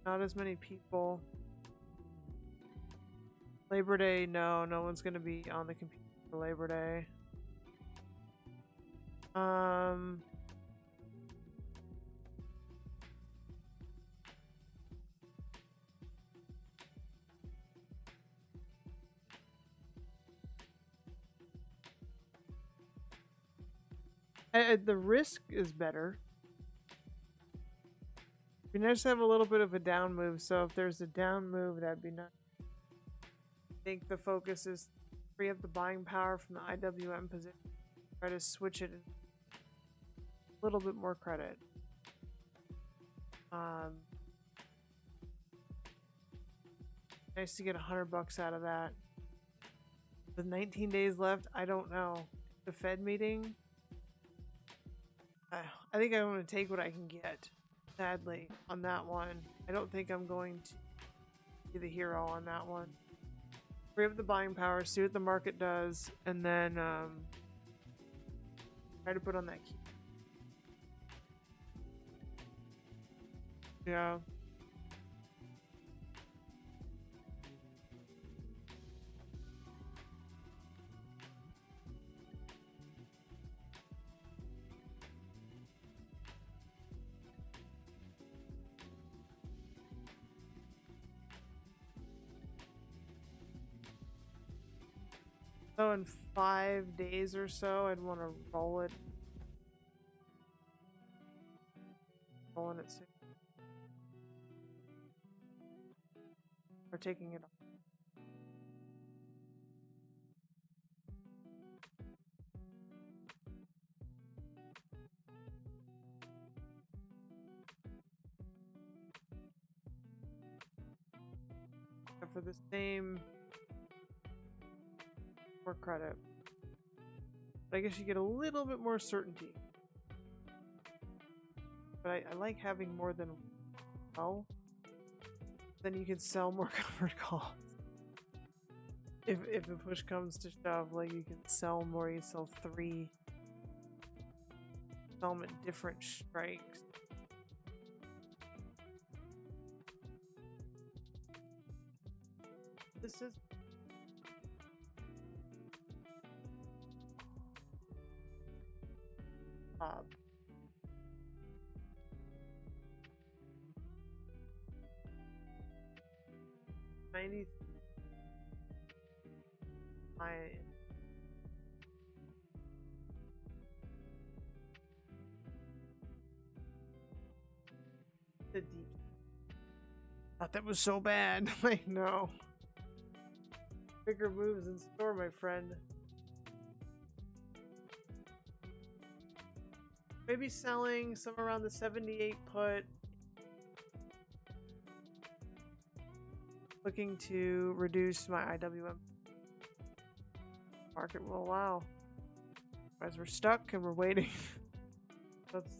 Not as many people. Labor Day, no one's gonna be on the computer for Labor Day. The risk is better. It'd be nice to have a little bit of a down move, so if there's a down move, that'd be nice. I think the focus is free up the buying power from the IWM position. Try to switch it a little bit more credit. Nice to get $100 out of that. With 19 days left, I don't know. The Fed meeting, I think I'm going to take what I can get, sadly, on that one. I don't think I'm going to be the hero on that one. Free up the buying power, see what the market does, and then try to put on that key. Yeah. So in 5 days or so, I'd want to roll it. Rolling it soon. Or taking it off. For the same more credit. But I guess you get a little bit more certainty. But I like having more than well. Then you can sell more covered calls. If a push comes to shove, like you can sell more, you sell 3. Sell them at different strikes. This is up. $90. The deep. Thought that was so bad. Like no. Bigger moves in store, my friend. Maybe selling some around the 78 put. Looking to reduce my IWM. Market will allow. As we're stuck and we're waiting. Let's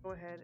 go ahead.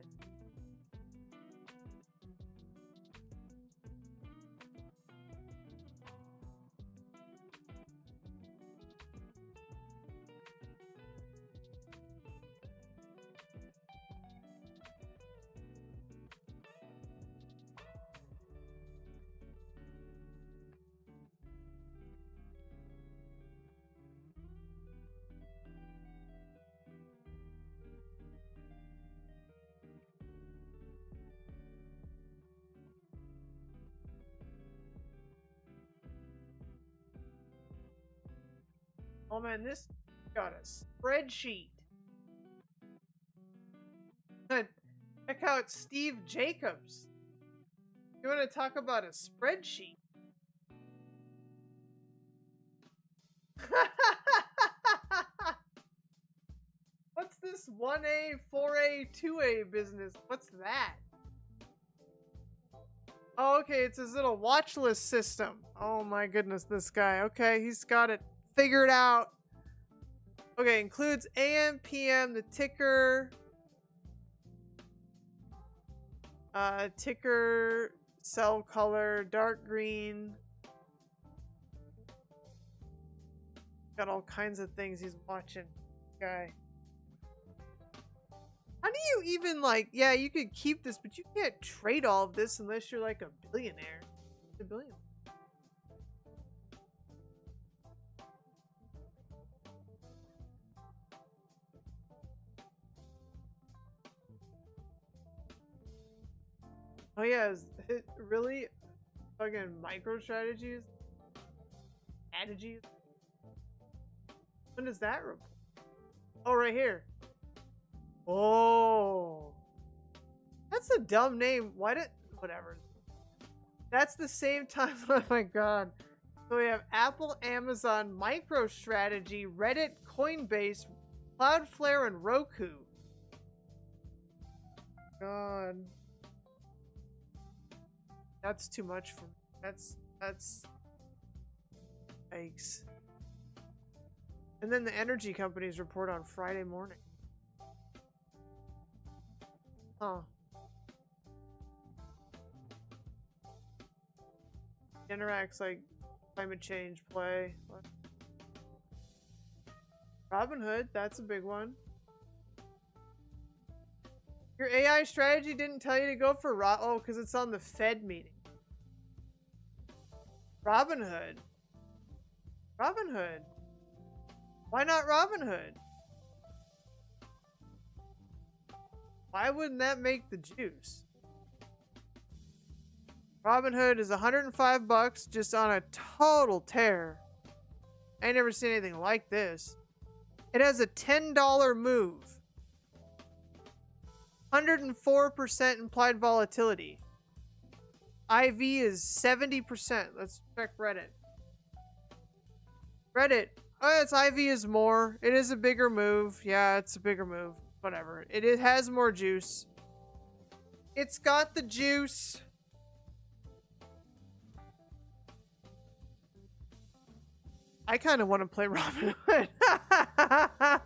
Oh man, this got a spreadsheet. Check out Steve Jacobs. You want to talk about a spreadsheet? What's this 1A, 4A, 2A business? What's that? Oh, okay, it's his little watch list system. Oh my goodness, this guy. Okay, he's got it figured out. Okay, includes AM, PM, the ticker. Ticker, cell color, dark green. Got all kinds of things he's watching. Guy. How do you even like, yeah, you could keep this, but you can't trade all of this unless you're like a billionaire. A billionaire. Oh yeah, is it really fucking MicroStrategies? Strategies? When does that report? Oh, right here. Oh. That's a dumb name. Why did... Whatever. That's the same time... Oh my god. So we have Apple, Amazon, MicroStrategy, Reddit, Coinbase, Cloudflare, and Roku. God. That's too much for me. That's yikes. And then the energy companies report on Friday morning. Huh. Generac's like climate change play. What? Robinhood, that's a big one. Your AI strategy didn't tell you to go for oh, because it's on the Fed meeting. Robinhood. Robinhood. Why not Robinhood? Why wouldn't that make the juice? Robinhood is 105 bucks just on a total tear. I ain't never seen anything like this. It has a $10 move. 104% implied volatility. IV is 70%. Let's check Reddit. Reddit. Oh, its IV is more. It is a bigger move. Yeah, it's a bigger move. Whatever. It has more juice. It's got the juice. I kind of want to play Robinhood. Can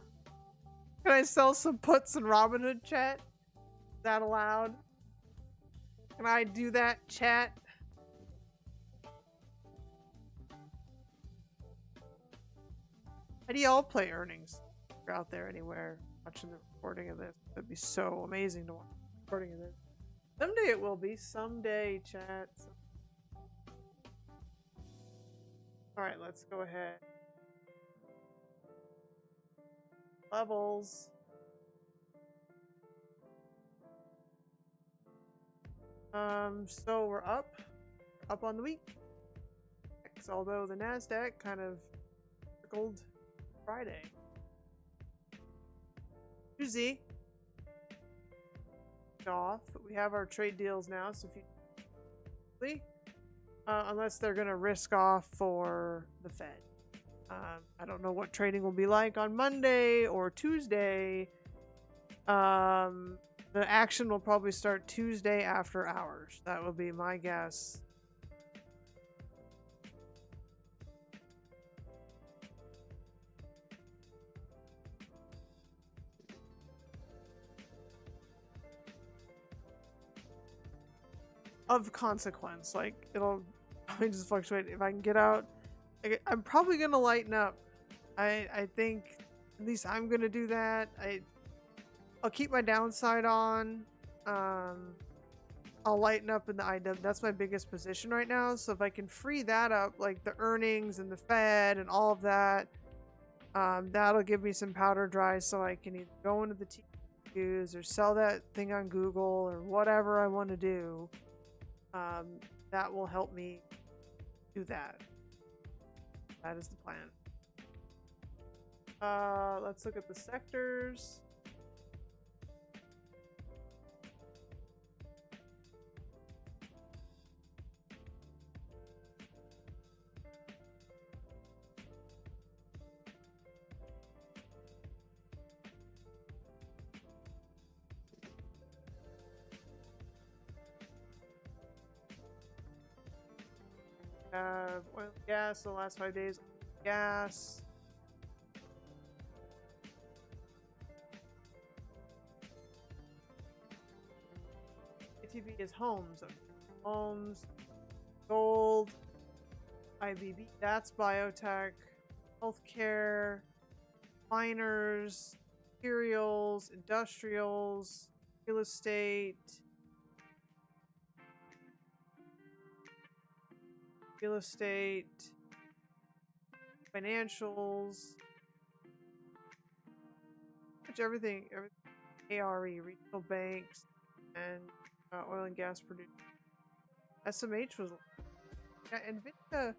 I sell some puts in Robinhood, chat? Is that allowed? Can I do that, chat? How do y'all play earnings? If you're out there anywhere watching the recording of this. That'd be so amazing to watch the recording of this. Someday it will be. Someday, chat. Alright, let's go ahead. Levels. So we're up on the week. Although the NASDAQ kind of trickled Friday. Tuesday off, but we have our trade deals now, so if you unless they're gonna risk off for the Fed. I don't know what trading will be like on Monday or Tuesday. The action will probably start Tuesday after hours. That will be my guess. Of consequence, like it'll probably just fluctuate. If I can get out, I'm probably gonna lighten up. I think at least I'm gonna do that. I'll keep my downside on. I'll lighten up in the IW. That's my biggest position right now. So if I can free that up, like the earnings and the Fed and all of that, that'll give me some powder dry so I can either go into the TQs or sell that thing on Google or whatever I want to do. That will help me do that. That is the plan. Let's look at the sectors. Oil and gas, the last 5 days, gas. ATV is homes. Homes, gold, IBB, that's biotech, healthcare, miners, materials, industrials, real estate, financials, pretty much everything, ARE, regional banks, and oil and gas producers. SMH was, yeah, Nvidia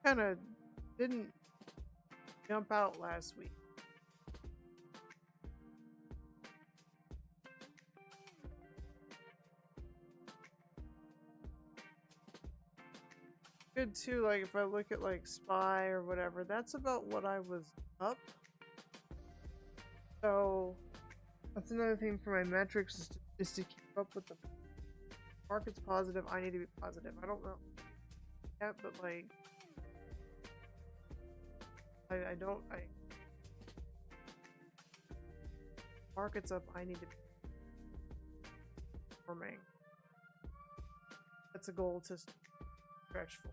kind of didn't jump out last week. Good too, like if I look at like SPY or whatever, that's about what I was up. So that's another thing for my metrics is to keep up with the market's positive. I need to be positive. I don't know yet, but like I market's up. I need to be performing. That's a goal to stretch for.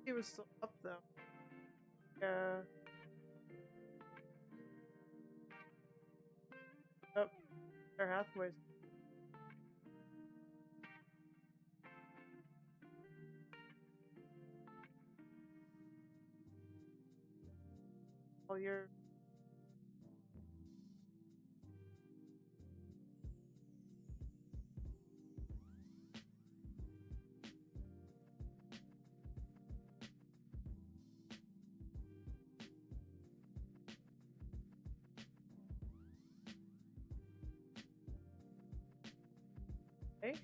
He was still up though. Yeah. Oh, their Hathaway's. All year. Okay.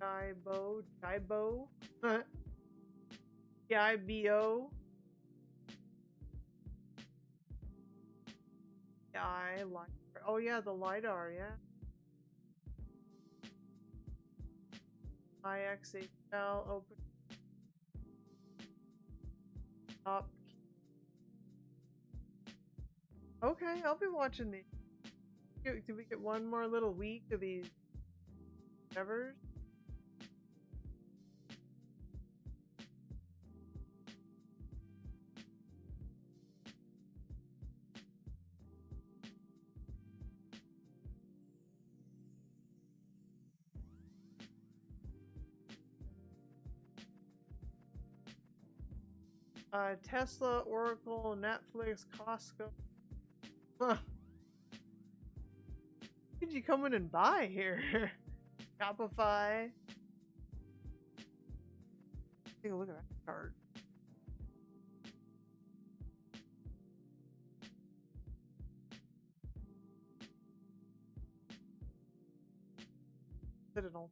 Jaibo. Jibo. Oh yeah, the LiDAR, yeah. IXHL open. Up. Okay, I'll be watching these. Did we get one more little week of these endeavors? Tesla, Oracle, Netflix, Costco. Huh. What did you come in and buy here? Shopify. Take a look at that chart. Is it all?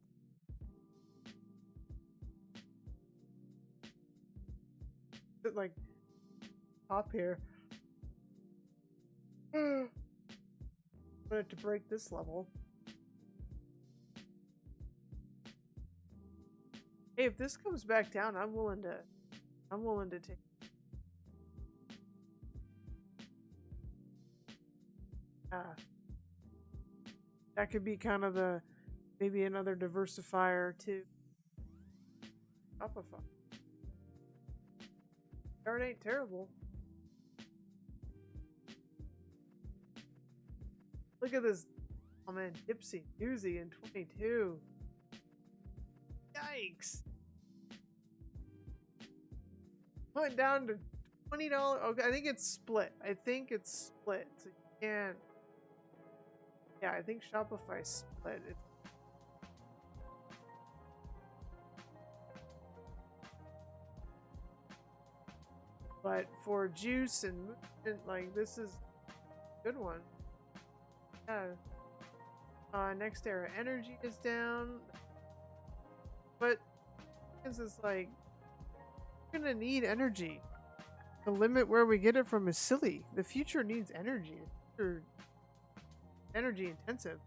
Is it like top here? Want it to break this level. Hey, if this comes back down, I'm willing to take. That could be kind of the maybe another diversifier to Shopify. Art ain't terrible. Look at this. Oh man, Gypsy Doozy in 22. Yikes. Went down to $20. Okay, I think it's split. So you can't. Yeah, I think Shopify split. But for Juice and Movement, like, this is a good one. Yeah. Next Era Energy is down. But this is like, we're gonna need energy. The limit where we get it from is silly. The future needs energy. It's energy intensive.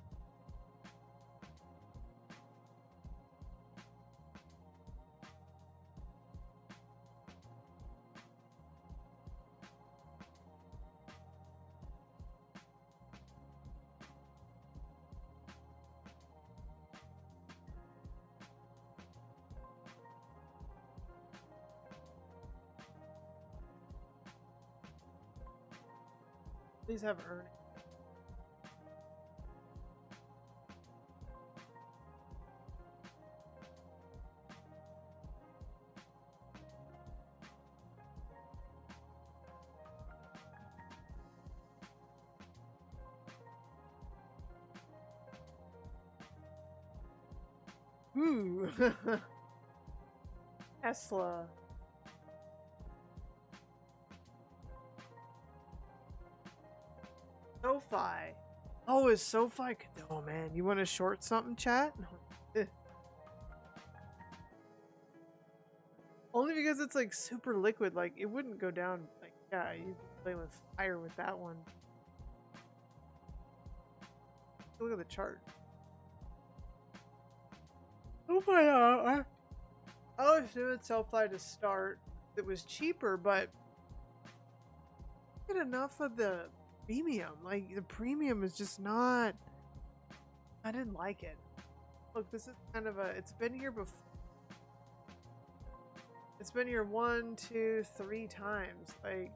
Please have earnings. Ooh. Tesla. SoFi. Oh, is SoFi? Oh man, you want to short something, chat? Only because it's like super liquid. Like it wouldn't go down. Like yeah, you can play with fire with that one. Look at the chart. SoFi. I was doing SoFi to start. It was cheaper, but get enough of the premium. Like the premium is just not. I didn't like it. Look, this is kind of a. It's been here before. It's been here 1, 2, 3 times. Like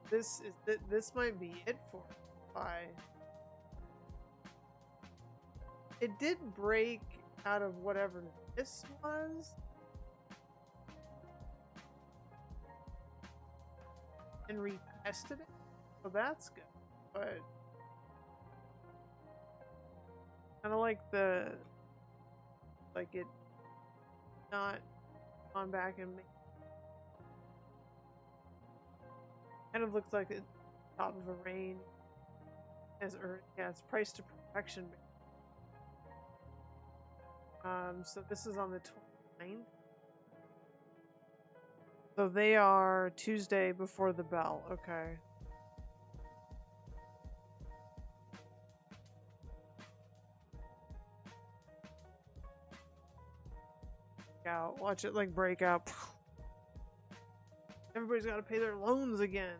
this is this might be it for SoFi. It did break out of whatever this was. And retested it. So that's good. But kind of like the it not gone back and kind of looks like it's top of a range as yeah, it's price to perfection. So this is on the 29th. So they are Tuesday before the bell. Okay. Out. Watch it like break out. Everybody's got to pay their loans again.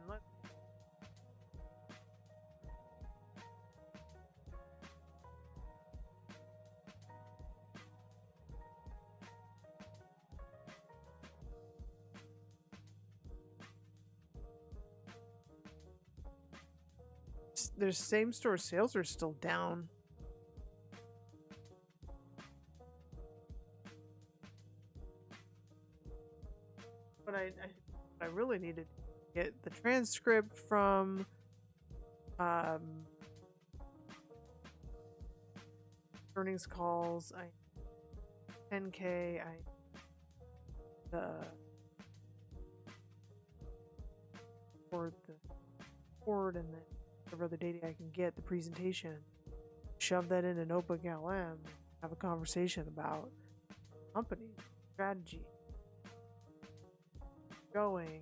Their same store sales are still down. But I really needed to get the transcript from earnings calls. 10K. For the board and then whatever other data I can get, the presentation, shove that in a notebook LM, have a conversation about company strategy, going.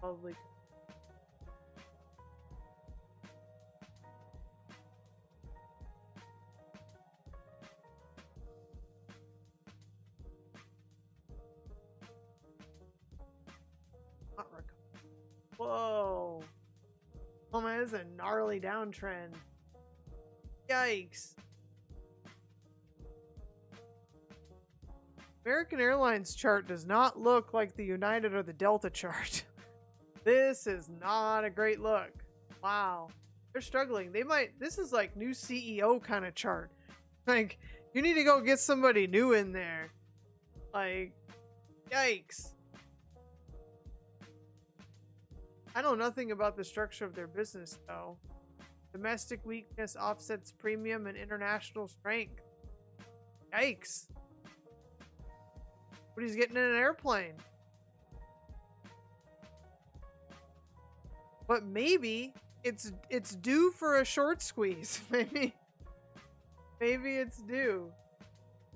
Probably Whoa. Oh man, this is a gnarly downtrend. Yikes. American Airlines chart does not look like the United or the Delta chart. This is not a great look. Wow. They're struggling. This is like new CEO kind of chart. Like, you need to go get somebody new in there. Like, yikes. I know nothing about the structure of their business, though. Domestic weakness offsets premium and international strength. Yikes. But he's getting in an airplane. But maybe it's due for a short squeeze. Maybe it's due.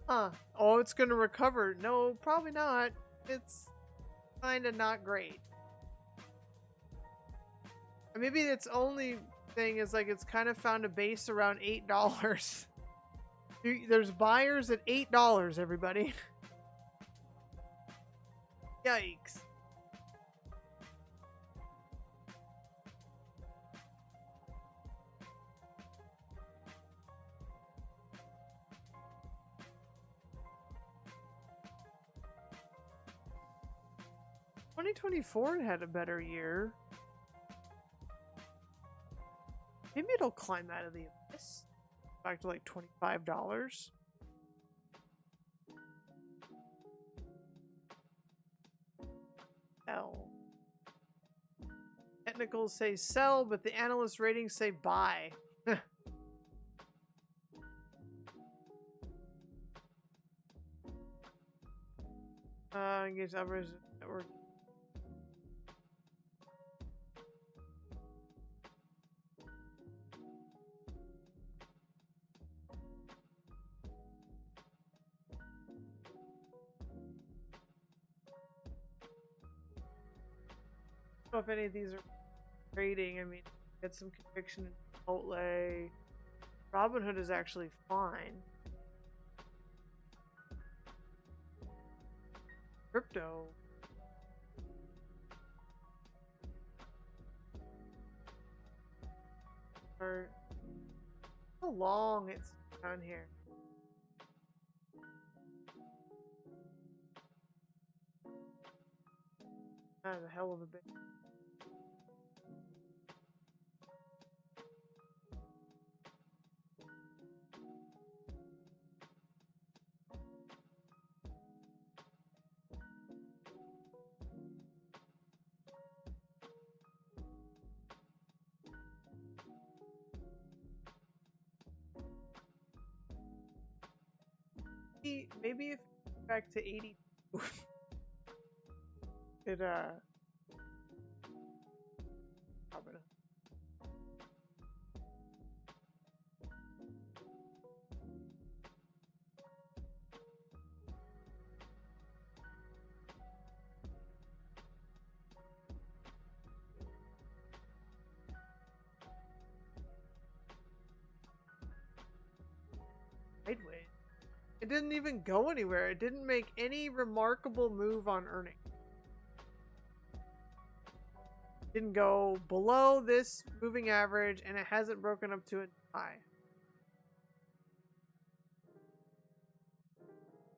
Huh. Oh, it's gonna recover. No, probably not. It's kinda not great. And maybe its only thing is like it's kind of found a base around $8. There's buyers at $8, everybody. Yikes. Twenty 2024 had a better year. Maybe it'll climb out of the abyss. Back to like $25. Sell. Technicals say sell, but the analyst ratings say buy. Engage others network. I don't know if any of these are trading. I mean, get some conviction in Chipotle. Robinhood is actually fine. Crypto. Or how long it's down here. That's a hell of a bit. Maybe if back to 82 it probably. Sideways. It didn't even go anywhere. It didn't make any remarkable move on earnings. Didn't go below this moving average, and it hasn't broken up to a high.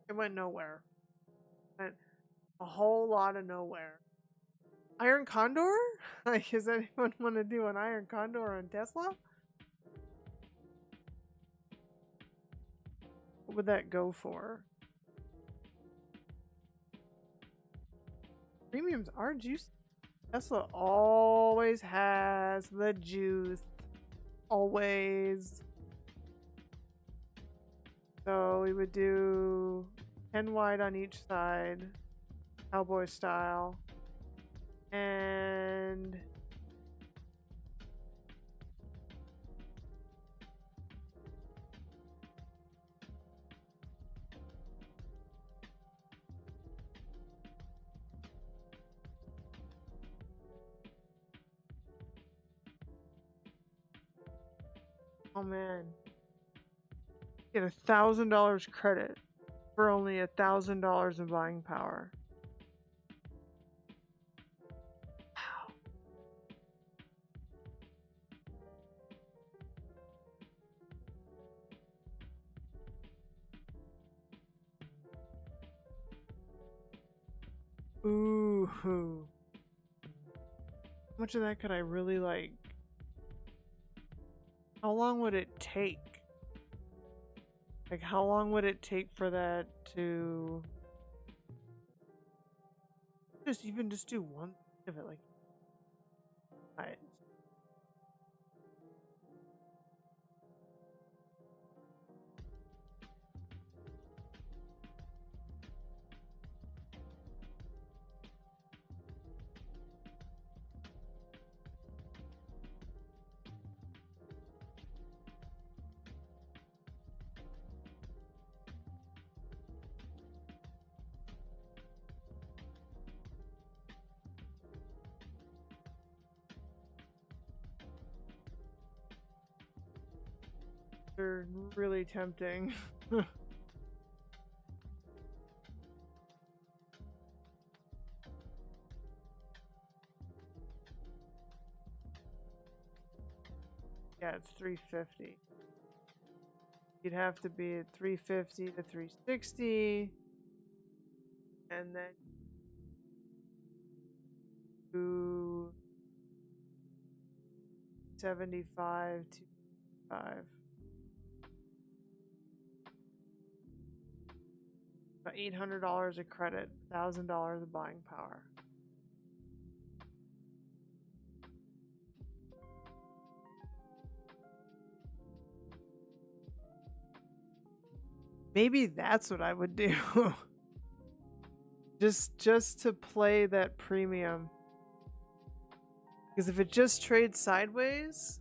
It went nowhere. Went a whole lot of nowhere. Iron Condor? Like, does anyone want to do an Iron Condor on Tesla? What would that go for? Premiums are juicy. Tesla always has the juice. Always. So we would do 10 wide on each side. Cowboy style. And oh man. Get $1,000 credit for only $1,000 in buying power. Wow. Ooh. How much of that could I really like? How long would it take? Like, how long would it take for that to just do one of it? Like, I they're really tempting. Yeah, it's 350. You'd have to be at 350 to 360, and then to 75 to 5. About $800 of credit, $1,000 of buying power. Maybe that's what I would do. just to play that premium. Because if it just trades sideways,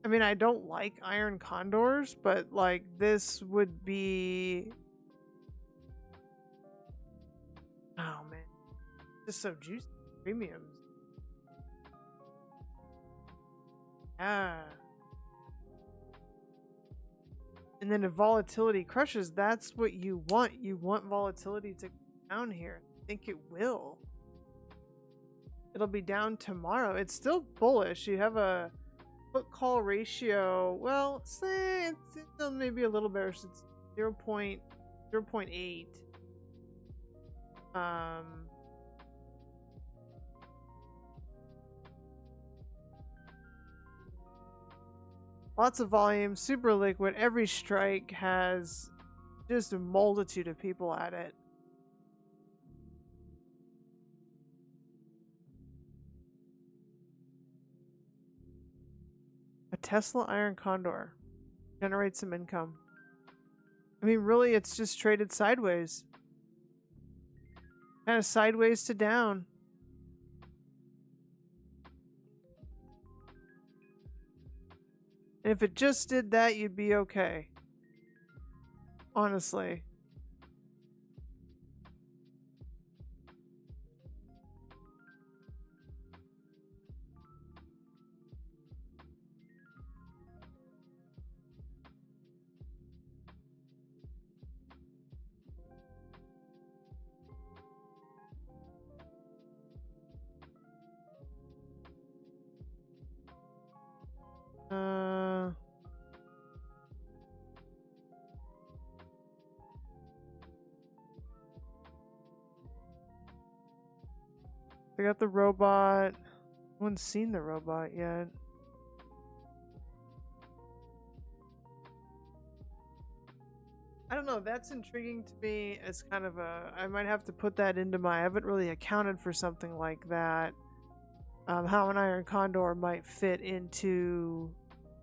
I mean, I don't like Iron Condors, but like this would be, oh man, just so juicy. Premiums. Yeah. And then if volatility crushes, that's what you want. You want volatility to go down here. I think it will. It'll be down tomorrow. It's still bullish. You have a put call ratio. Well, say it's still maybe a little better. So it's 0.8. Lots of volume, super liquid. Every strike has just a multitude of people at it. A Tesla Iron Condor generates some income. I mean, really, it's just traded sideways. Kind of sideways to down. And if it just did that, you'd be okay. Honestly. I got the robot. No one's seen the robot yet. I don't know. That's intriguing to me as kind of a. I might have to put that into my. I haven't really accounted for something like that. How an Iron Condor might fit into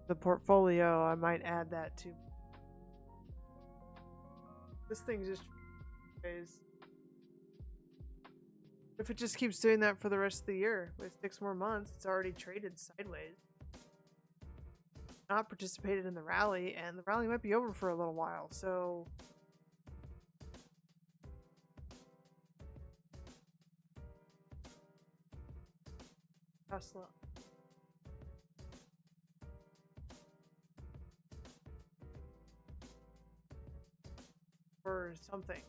the portfolio. I might add that to. This thing's just. If it just keeps doing that for the rest of the year, with 6 more months, it's already traded sideways. Not participated in the rally, and the rally might be over for a little while, so... Tesla. Or something.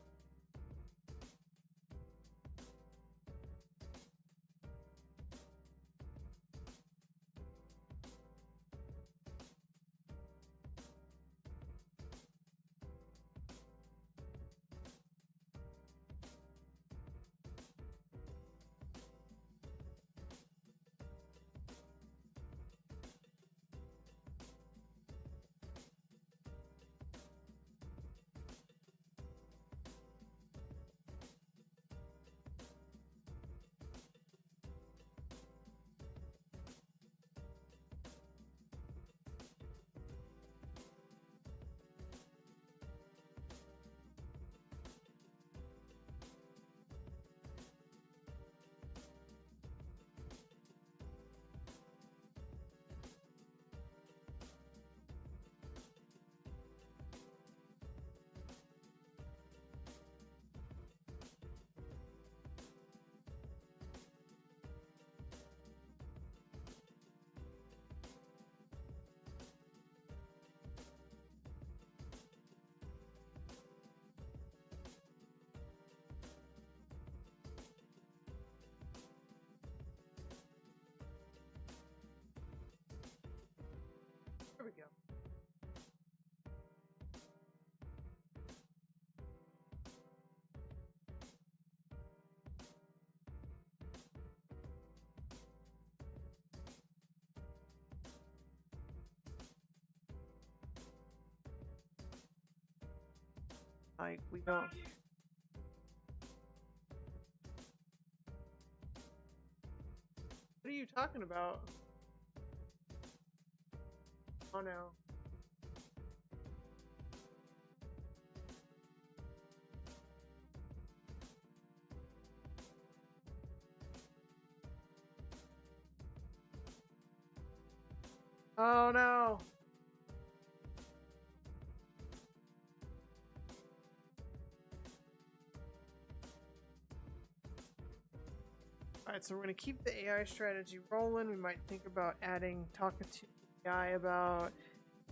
There we go. Like, we don't. What are you talking about? Oh no. Oh no. Alright, so we're going to keep the AI strategy rolling. We might think about talking to the AI about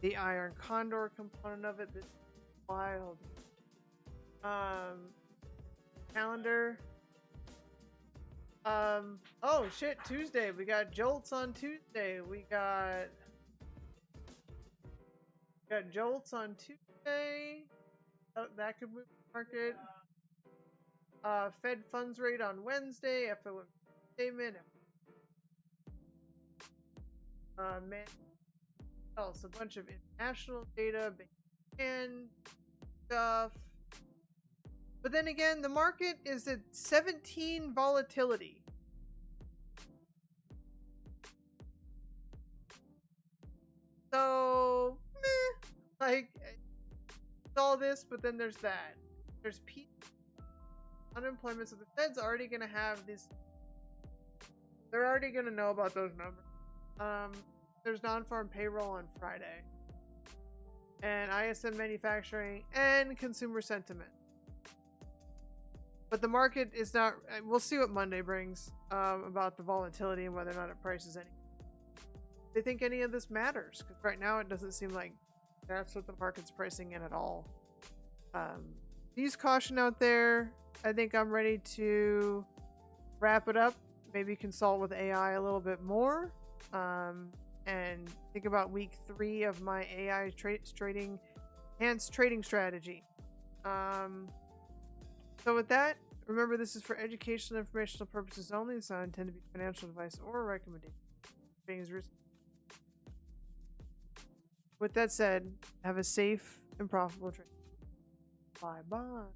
the Iron Condor component of it. This is wild. Calendar. Oh shit, Tuesday. We got Jolts on Tuesday. We got Jolts on Tuesday. Oh, that could move the market. Fed funds rate on Wednesday. FOMC statement. Man, else a bunch of international data, big and stuff. But then again, the market is at 17 volatility. So, like, it's all this, but then there's that. There's unemployment, so the Fed's already going to have this. They're already going to know about those numbers. There's non-farm payroll on Friday. And ISM manufacturing and consumer sentiment. But the market is not. We'll see what Monday brings about the volatility and whether or not it prices any. They think any of this matters, because right now it doesn't seem like that's what the market's pricing in at all. Use caution out there. I think I'm ready to wrap it up. Maybe consult with AI a little bit more, and think about week 3 of my AI trading enhanced trading strategy. So with that, remember this is for educational and informational purposes only. It's not intended to be financial advice or a recommendation. With that said, have a safe and profitable trade. Bye bye.